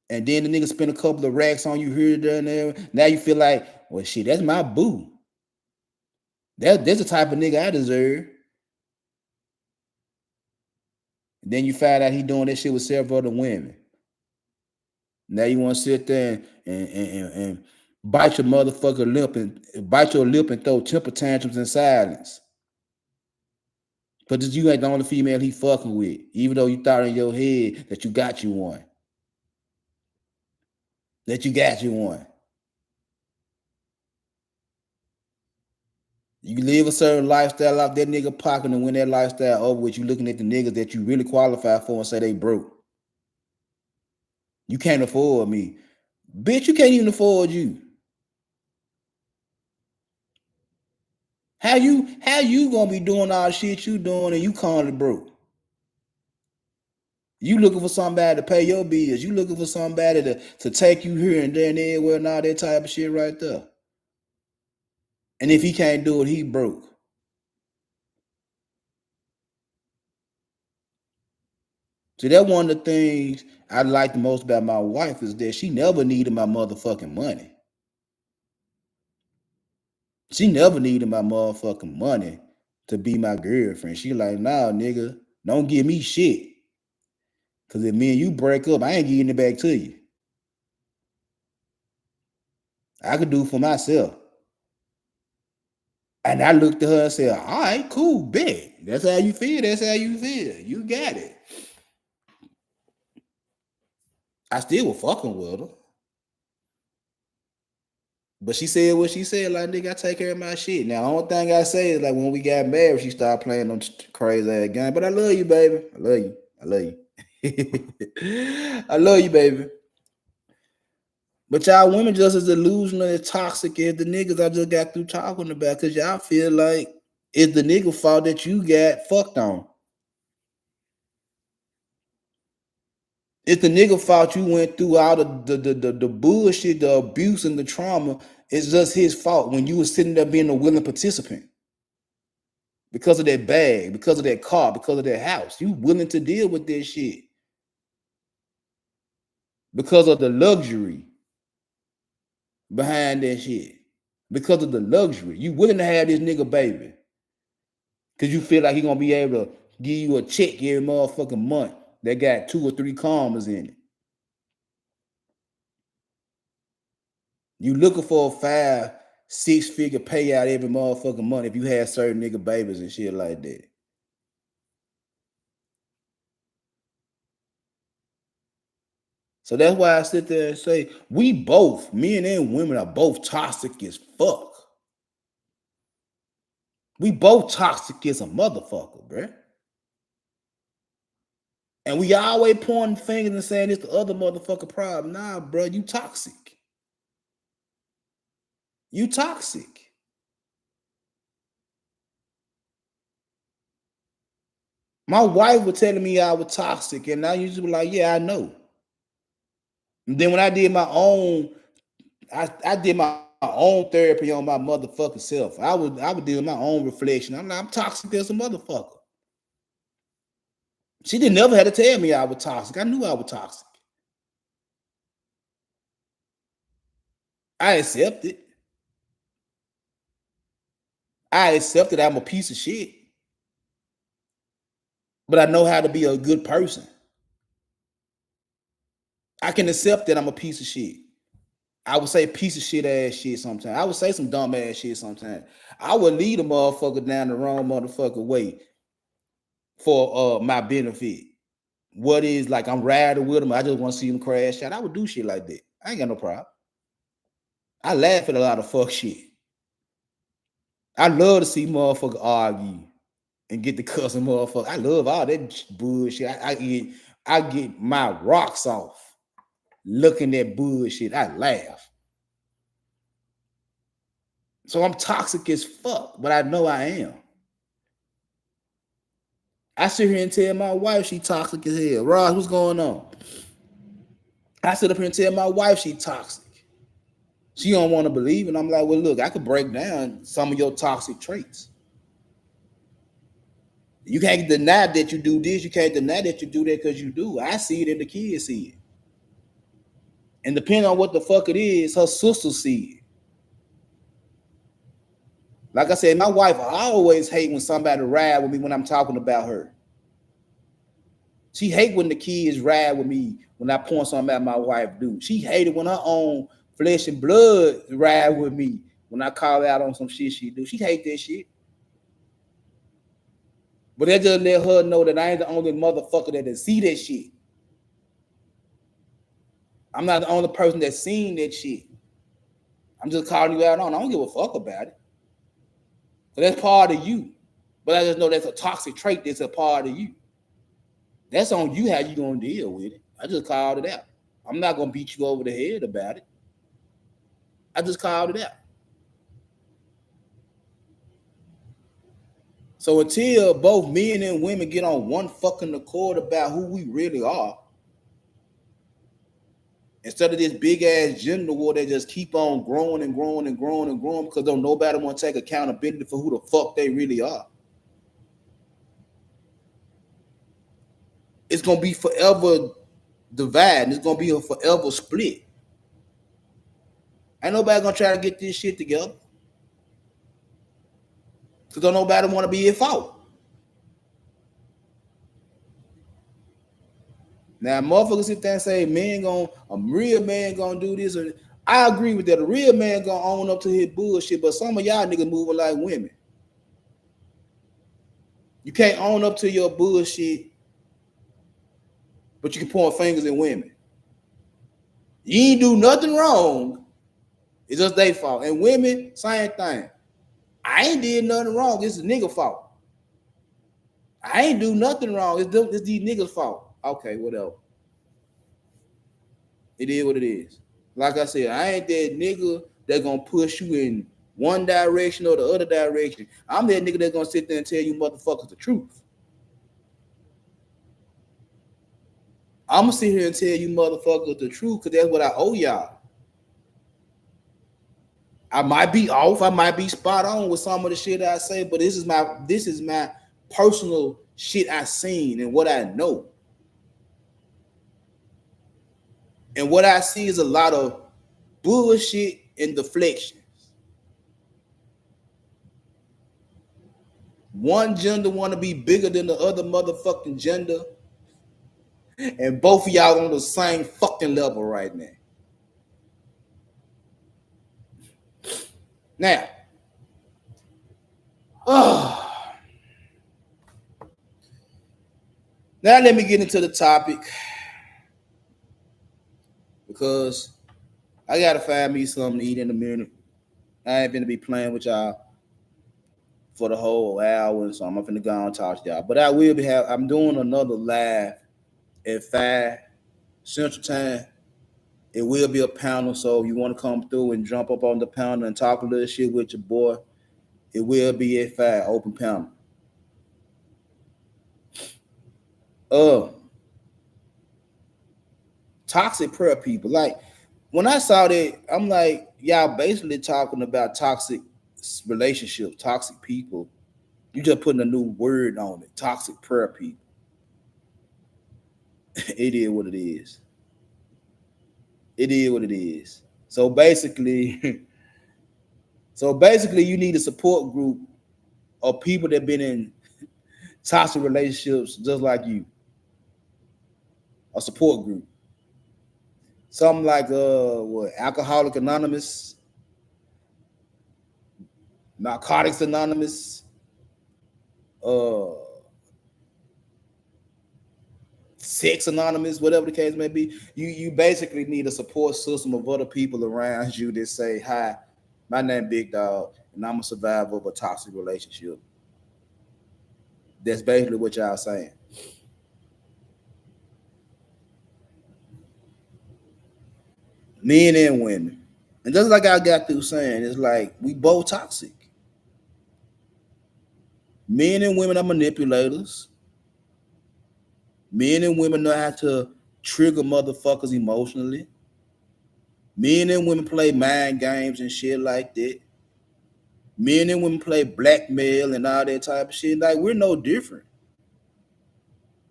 And then the nigga spend a couple of racks on you here, there, and there. Now you feel like, well, shit, that's my boo. That's the type of nigga I deserve. And then you find out he doing that shit with several other women. Now you want to sit there and bite your motherfucker lip and bite your lip and throw temper tantrums in silence. But you ain't the only female he fucking with, even though you thought in your head that you got you one. That you got you one. You live a certain lifestyle off that nigga pocket, and when that lifestyle over with, you looking at the niggas that you really qualify for and say they broke. You can't afford me. Bitch, you can't even afford you. How you gonna be doing all the shit you doing and you calling it broke? You looking for somebody to pay your bills. You looking for somebody to take you here and there and everywhere and all that type of shit right there. And if he can't do it, he broke. See, that's one of the things I like the most about my wife is that she never needed my motherfucking money. She never needed my motherfucking money to be my girlfriend. She like, nah, nigga, don't give me shit. Cause if me and you break up, I ain't giving it back to you. I could do it for myself. And I looked at her and said, all right, cool, bet. That's how you feel. That's how you feel. You got it. I still was fucking with her. But she said what she said, like, nigga, I take care of my shit. Now, the only thing I say is, like, when we got married, she started playing them crazy ass game. But I love you, baby. I love you. I love you. I love you, baby. But y'all women just as delusional as toxic as the niggas I just got through talking about, because y'all feel like it's the nigga fault that you got fucked on. It's the nigga fault you went through all the bullshit, the abuse, and the trauma. It's just his fault when you was sitting there being a willing participant. Because of that bag, because of that car, because of that house. You willing to deal with this shit. Because of the luxury behind that shit. Because of the luxury. You willing to have this nigga baby. Because you feel like he gonna be able to give you a check every motherfucking month that got 2 or 3 commas in it. You looking for a 5-6 figure payout every motherfucking month if you have certain nigga babies and shit like that. So that's why I sit there and say, we both, men and women, are both toxic as fuck. We both toxic as a motherfucker, bruh. And we always pointing fingers and saying it's the other motherfucker problem. Nah, bro, you toxic. You toxic. My wife was telling me I was toxic, and I used to be like, yeah, I know. And then when I did my own, I did my own therapy on my motherfucking self. I would do my own reflection. I'm like, I'm toxic as a motherfucker. She didn't never had to tell me I was toxic. I knew I was toxic. I accept it. I accepted I'm a piece of shit, but I know how to be a good person. I can accept that I'm a piece of shit. I would say piece of shit ass shit sometimes. I would say some dumb ass shit sometimes. I would lead a motherfucker down the wrong motherfucker way for my benefit. What is like I'm riding with him, I just want to see him crash out. I would do shit like that. I ain't got no problem. I laugh at a lot of fuck shit. I love to see motherfucker argue and get the cussing motherfucker. I love all that bullshit. I get my rocks off looking at bullshit. I laugh. So I'm toxic as fuck, but I know I am. I sit here and tell my wife she toxic as hell. Ross, what's going on? I sit up here and tell my wife she toxic. She don't want to believe it. I'm like, well, look, I could break down some of your toxic traits. You can't deny that you do this. You can't deny that you do that because you do. I see it and the kids see it. And depending on what the fuck it is, her sister see it. Like I said, my wife always hate when somebody ride with me when I'm talking about her. She hate when the kids ride with me when I point something at my wife do. She hated when her own flesh and blood ride with me when I call her out on some shit she do. She hate that shit. But that just let her know that I ain't the only motherfucker that see that shit. I'm not the only person that's seen that shit. I'm just calling you out on. I don't give a fuck about it. So that's part of you. But I just know that's a toxic trait that's a part of you. That's on you how you gonna deal with it. I just called it out. I'm not gonna beat you over the head about it. I just called it out. So until both men and women get on one fucking accord about who we really are, instead of this big ass gender war that just keep on growing and growing and growing and growing because don't nobody want to take accountability for who the fuck they really are. It's gonna be forever divided. It's gonna be a forever split. Ain't nobody gonna try to get this shit together. Cause don't nobody want to be at fault. Now, motherfuckers sit there and say, a real man gonna do this. Or I agree with that. A real man gonna own up to his bullshit, but some of y'all niggas moving like women. You can't own up to your bullshit, but you can point fingers at women. You ain't do nothing wrong, It's just their fault. And women, same thing. I ain't did nothing wrong. It's a nigga fault. I ain't do nothing wrong. It's these niggas' fault. Okay, whatever. It is what it is. Like I said, I ain't that nigga that gonna push you in one direction or the other direction. I'm that nigga that gonna sit there and tell you motherfuckers the truth. I'm gonna sit here and tell you motherfuckers the truth because that's what I owe y'all. I might be off, I might be spot on with some of the shit I say, but this is my personal shit I seen and what I know. And what I see is a lot of bullshit and deflection. One gender want to be bigger than the other motherfucking gender, and both of y'all on the same fucking level right now. Now, oh, now let me get into the topic because I gotta find me something to eat in a minute. I ain't gonna be playing with y'all for the whole hour, so I'm finna go and talk to y'all. But I will be I'm doing another live at 5 Central Time. It will be a panel, so if you want to come through and jump up on the panel and talk a little shit with your boy, it will be at 5, open panel. Uh Toxic prayer people. Like when I saw that, I'm like, y'all basically talking about toxic relationships, toxic people. You just putting a new word on it. Toxic prayer people. It is what it is. It is what it is. So basically, so basically, you need a support group of people that been in toxic relationships just like you. A support group. Something like what Alcoholic Anonymous, Narcotics Anonymous, uh Sex Anonymous, whatever the case may be. You basically need a support system of other people around you that say, "Hi, my name Big Dog, and I'm a survivor of a toxic relationship." That's basically what y'all saying. Men and women. And just like I got through saying, it's like we both toxic. Men and women are manipulators. Men and women know how to trigger motherfuckers emotionally. Men and women play mind games and shit like that. Men and women play blackmail and all that type of shit. Like we're no different.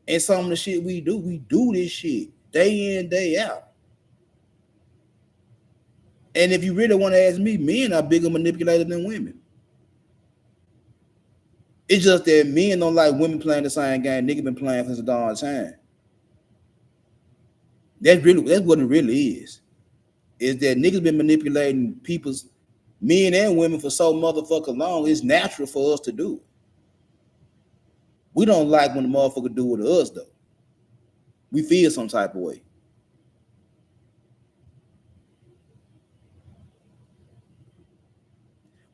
And some of the shit we do this shit day in, day out. And if you really want to ask me, men are bigger manipulators than women. It's just that men don't like women playing the same game niggas been playing since the dawn of time. That's what it really is. Is that niggas been manipulating people's men and women for so motherfucking long. It's natural for us to do it. We don't like when the motherfucker do it to us though. We feel some type of way.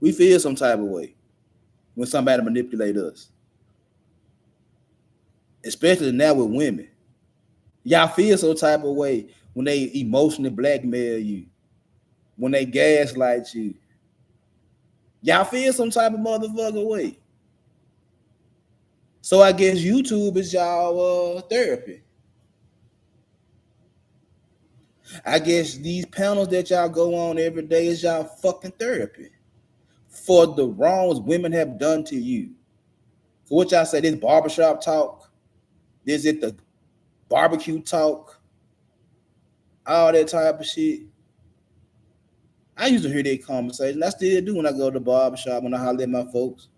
We feel some type of way when somebody manipulate us, especially now with women. Y'all feel some type of way when they emotionally blackmail you, when they gaslight you. Y'all feel some type of motherfucker way. So I guess YouTube is y'all therapy. I guess these panels that y'all go on every day is y'all fucking therapy for the wrongs women have done to you. For what y'all say, this barbershop talk, this is the barbecue talk, all that type of shit. I used to hear that conversation. I still do when I go to the barbershop when I holler at my folks.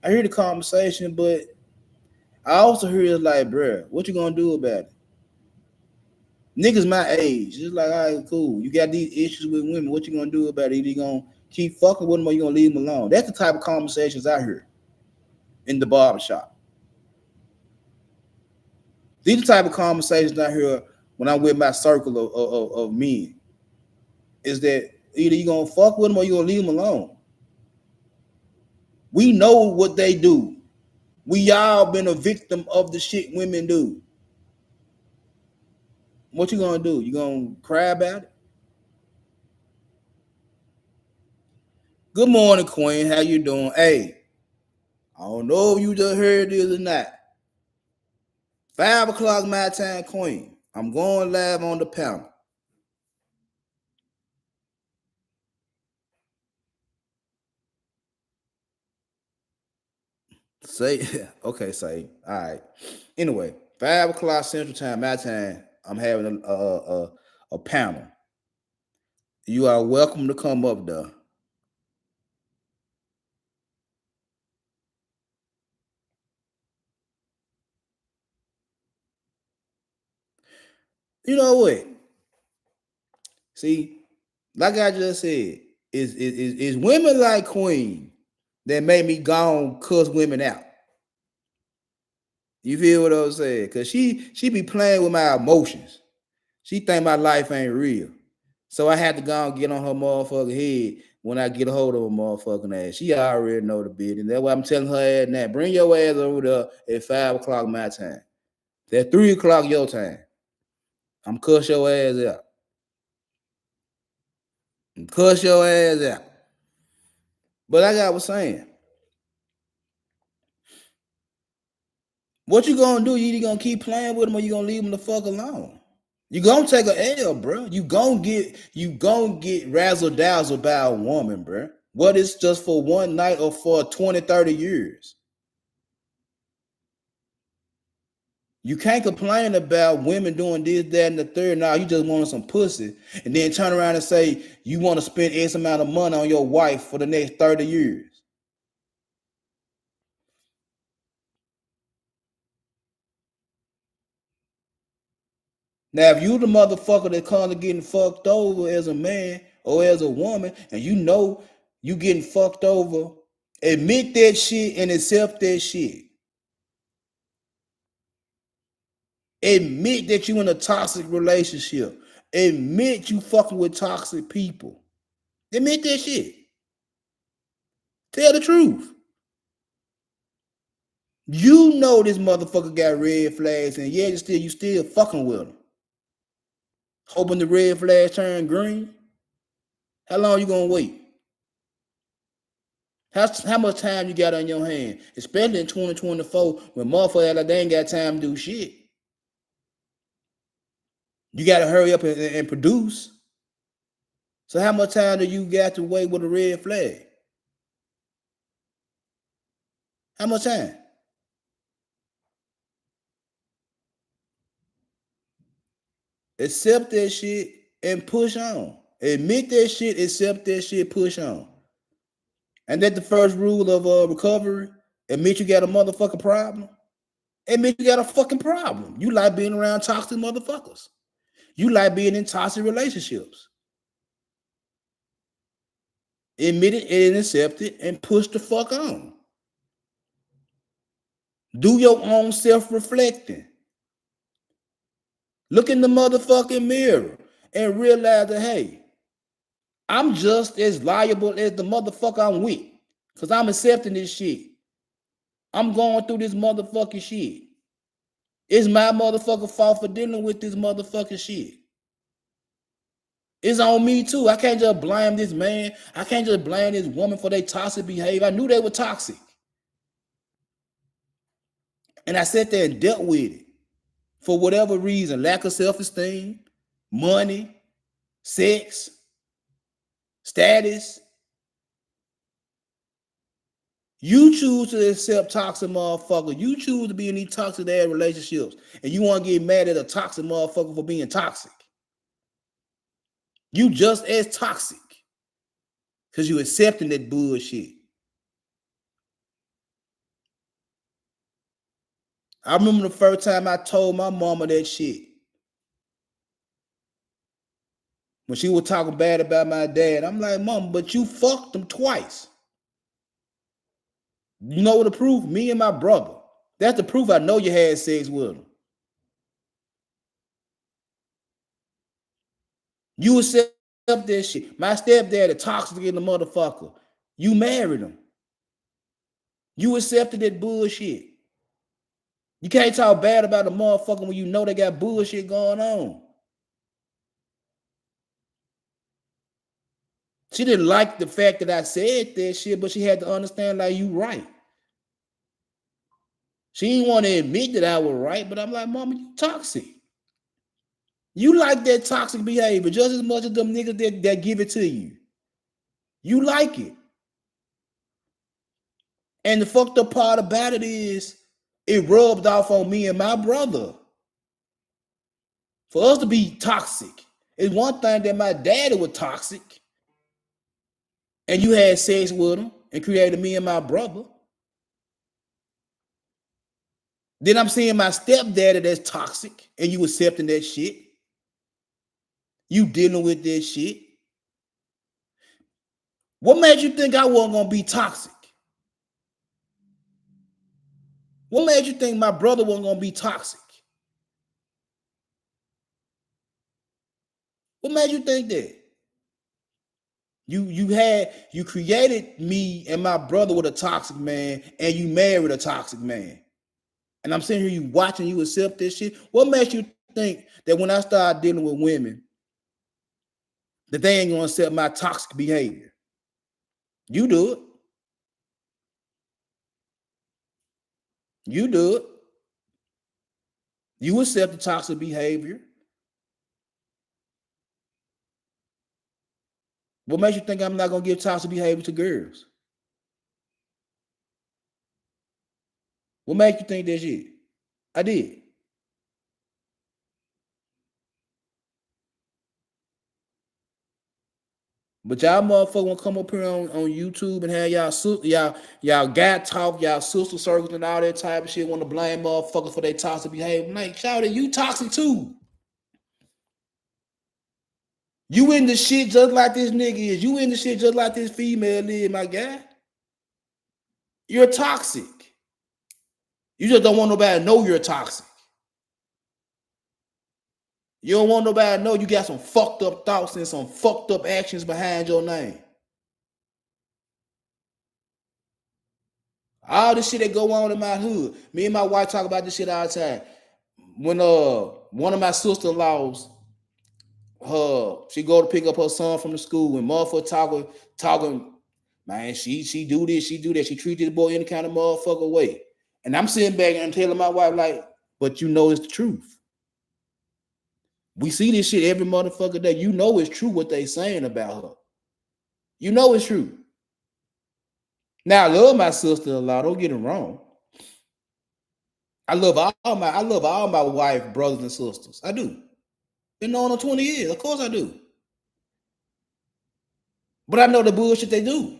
I hear the conversation, but I also hear it's like, bruh, what you gonna do about it? Niggas my age, it's like, all right, cool. You got these issues with women. What you gonna do about it? Either you gonna keep fucking with them or you gonna leave them alone. That's the type of conversations I hear in the barbershop. These are the type of conversations I hear when I'm with my circle of men. is that either you gonna fuck with them or you gonna leave them alone. We know what they do. We all been a victim of the shit women do. What you gonna do? You gonna cry about it? Good morning, Queen. How you doing? Hey, I don't know if you just heard this or not. 5 o'clock my time, Queen. I'm going live on the panel. Say, okay, say, all right. Anyway, 5 o'clock Central Time, my time. I'm having a panel. You are welcome to come up there. You know what? See, like I just said, is women like Queen that made me go and cuss women out. You feel what I'm saying? Cause she be playing with my emotions. She think my life ain't real. So I had to go and get on her motherfucking head when I get a hold of a motherfucking ass. She already know the business. That's why I'm telling her ass now. Bring your ass over there at 5 o'clock my time. That's 3 o'clock your time. I'm cuss your ass out. Cuss your ass out. But like I was saying, what you gonna do? You either gonna keep playing with them or you gonna leave them the fuck alone. You gonna take a L, bro. You gonna get razzle dazzle by a woman, bro. What is just for one night or for 20, 30 years? You can't complain about women doing this, that, and the third. Now you just want some pussy, and then turn around and say you want to spend X amount of money on your wife for the next 30 years. Now, if you the motherfucker that comes to getting fucked over as a man or as a woman, and you know you getting fucked over, admit that shit and accept that shit. Admit that you in a toxic relationship. Admit you fucking with toxic people. Admit that shit. Tell the truth. You know this motherfucker got red flags, and yeah, you still fucking with him. Hoping the red flags turn green. How long you gonna wait? How much time you got on your hand? Especially in 2024 when motherfuckers like they ain't got time to do shit. You gotta hurry up and produce. So how much time do you got to wait with a red flag? How much time? Accept that shit and push on. Admit that shit, accept that shit, push on. And that's the first rule of recovery. Admit you got a motherfucking problem. Admit you got a fucking problem. You like being around toxic motherfuckers. You like being in toxic relationships. Admit it and accept it and push the fuck on. Do your own self-reflecting. Look in the motherfucking mirror and realize that, hey, I'm just as liable as the motherfucker I'm with. Because I'm accepting this shit. I'm going through this motherfucking shit. It's my motherfucking fault for dealing with this motherfucking shit. It's on me too. I can't just blame this man. I can't just blame this woman for their toxic behavior. I knew they were toxic. And I sat there and dealt with it. For whatever reason, lack of self-esteem, money, sex, status. You choose to accept toxic motherfucker. You choose to be in these toxic ass relationships. And you want to get mad at a toxic motherfucker for being toxic. You just as toxic. Because you accepting that bullshit. I remember the first time I told my mama that shit. When she was talking bad about my dad, I'm like, Mama, but you fucked him twice. You know what the proof? Me and my brother. That's the proof I know you had sex with him. You accept that shit. My stepdad, toxic in the motherfucker. You married him. You accepted that bullshit. You can't talk bad about a motherfucker when you know they got bullshit going on. She didn't like the fact that I said that shit, but she had to understand like you right. She didn't want to admit that I was right, but I'm like, mama, you toxic. You like that toxic behavior just as much as them niggas that give it to you. You like it. And the fucked up part about it is it rubbed off on me and my brother. For us to be toxic, it's one thing that my daddy was toxic and you had sex with him and created me and my brother. Then I'm seeing my stepdaddy that's toxic and you accepting that shit. You dealing with this shit. What made you think I wasn't gonna be toxic? What made you think my brother wasn't gonna be toxic? What made you think that? You created me and my brother with a toxic man, and you married a toxic man. And I'm sitting here, you watching you accept this shit. What makes you think that when I start dealing with women, that they ain't gonna accept my toxic behavior? You do it. You do it. You accept the toxic behavior. What makes you think I'm not gonna give toxic behavior to girls? What makes you think that shit? I did. But y'all motherfuckers want to come up here on YouTube and have y'all guy talk, y'all sister circles and all that type of shit. Want to blame motherfuckers for their toxic behavior. Like, shout you toxic too. You in the shit just like this nigga is. You in the shit just like this female is, my guy. You're toxic. You just don't want nobody to know you're toxic. You don't want nobody to know you got some fucked up thoughts and some fucked up actions behind your name. All this shit that go on in my hood. Me and my wife talk about this shit all the time. When one of my sister-in-laws, she go to pick up her son from the school and motherfucker talking, man, she do this, she do that. She treat this boy any kind of motherfucker way. And I'm sitting back and telling my wife, like, but you know it's the truth. We see this shit every motherfucker day. You know it's true what they saying about her. You know it's true. Now I love my sister-in-law, don't get it wrong. I love all my wife, brothers and sisters. I do. Been knowing them 20 years. Of course I do. But I know the bullshit they do.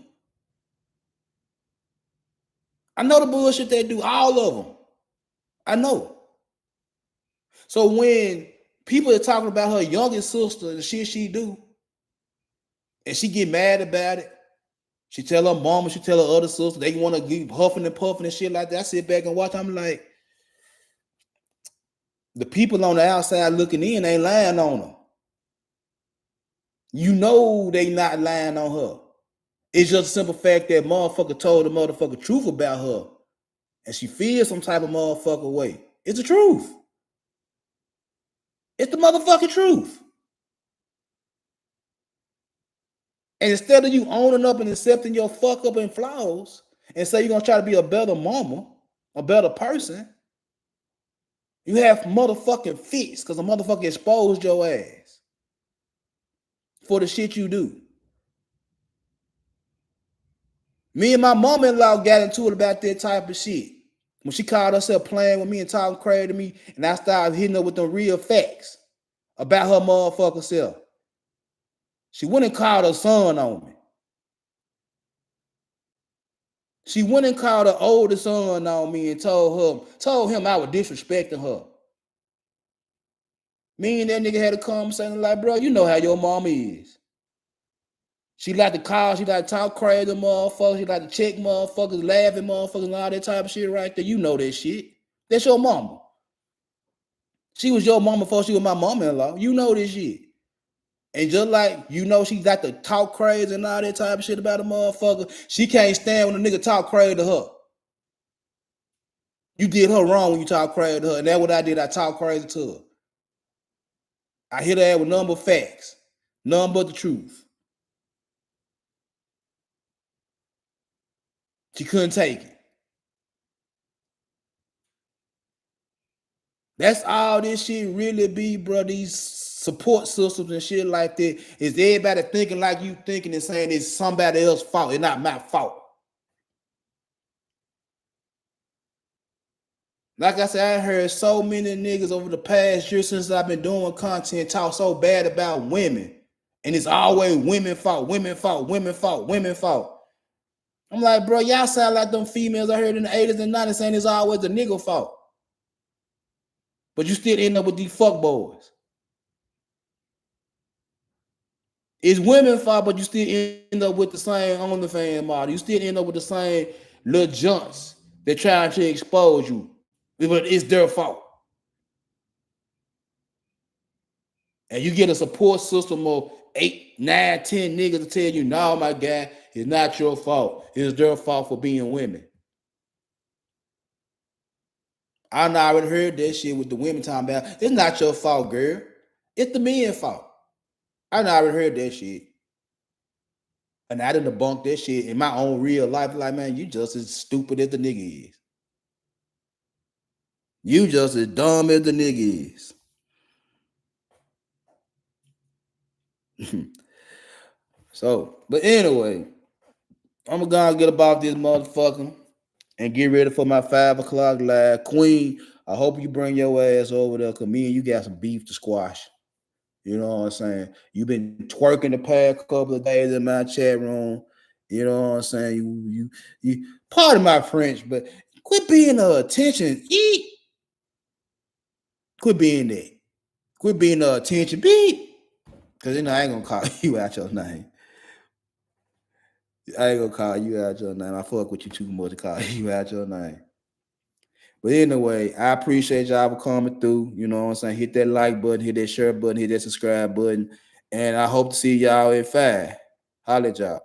I know the bullshit they do. All of them. I know. So when people are talking about her youngest sister and the shit she do, and she get mad about it, she tell her mama, she tell her other sister, they want to keep huffing and puffing and shit like that. I sit back and watch. I'm like, the people on the outside looking in ain't lying on her. You know they not lying on her. It's just a simple fact that motherfucker told the motherfucker truth about her. And she feels some type of motherfucker way. It's the truth. It's the motherfucking truth. And instead of you owning up and accepting your fuck up and flaws and say you're gonna try to be a better mama, a better person, you have motherfucking fits because a motherfucker exposed your ass for the shit you do. Me and my mama-in-law got into it about that type of shit. When she called herself playing with me and talking crazy to me, and I started hitting her with the real facts about her motherfucker self. She went and called her son on me. She went and called her oldest son on me and told him I was disrespecting her. Me and that nigga had a conversation like, bro, you know how your mama is. She like to call, she like to talk crazy to motherfuckers, she like to check motherfuckers, laugh at motherfuckers and all that type of shit right there. You know that shit. That's your mama. She was your mama before she was my mama-in-law. You know this shit. And just like she got to talk crazy and all that type of shit about a motherfucker, she can't stand when a nigga talk crazy to her. You did her wrong when you talk crazy to her, and that's what I did. I talk crazy to her. I hit her ass with nothing but facts, nothing but the truth. She couldn't take it. That's all this shit really be, bro. These support systems and shit like that is everybody thinking like you thinking and saying it's somebody else's fault. It's not my fault. Like I said, I heard so many niggas over the past year since I've been doing content talk so bad about women. And it's always women fault, women fault, women fault, women fault. I'm like, bro, y'all sound like them females I heard in the 80s and 90s saying it's always the nigga fault. But you still end up with these fuck boys. It's women fault, but you still end up with the same OnlyFans model. You still end up with the same little junks that trying to expose you. But it's their fault. And you get a support system of 8, 9, 10 niggas to tell you, no, my guy, it's not your fault. It's their fault for being women. I already heard that shit with the women talking about, it's not your fault, girl. It's the men's fault. I already heard that shit. And I done debunked that shit in my own real life. Like, man, you just as stupid as the nigga is. You just as dumb as the nigga is. So, but anyway, I'm gonna get about this motherfucker and get ready for my 5 o'clock live. Queen, I hope you bring your ass over there, cause me and you got some beef to squash. You know what I'm saying? You've been twerking the past couple of days in my chat room. You know what I'm saying? You pardon my French, but quit being attention. Eat. Quit being that. Quit being attention. Beat. Cause I ain't gonna call you out your name. I ain't gonna call you out your name. I fuck with you too much to call you out your name. But anyway, I appreciate y'all for coming through. You know what I'm saying? Hit that like button, hit that share button, hit that subscribe button. And I hope to see y'all at 5. Holla at y'all.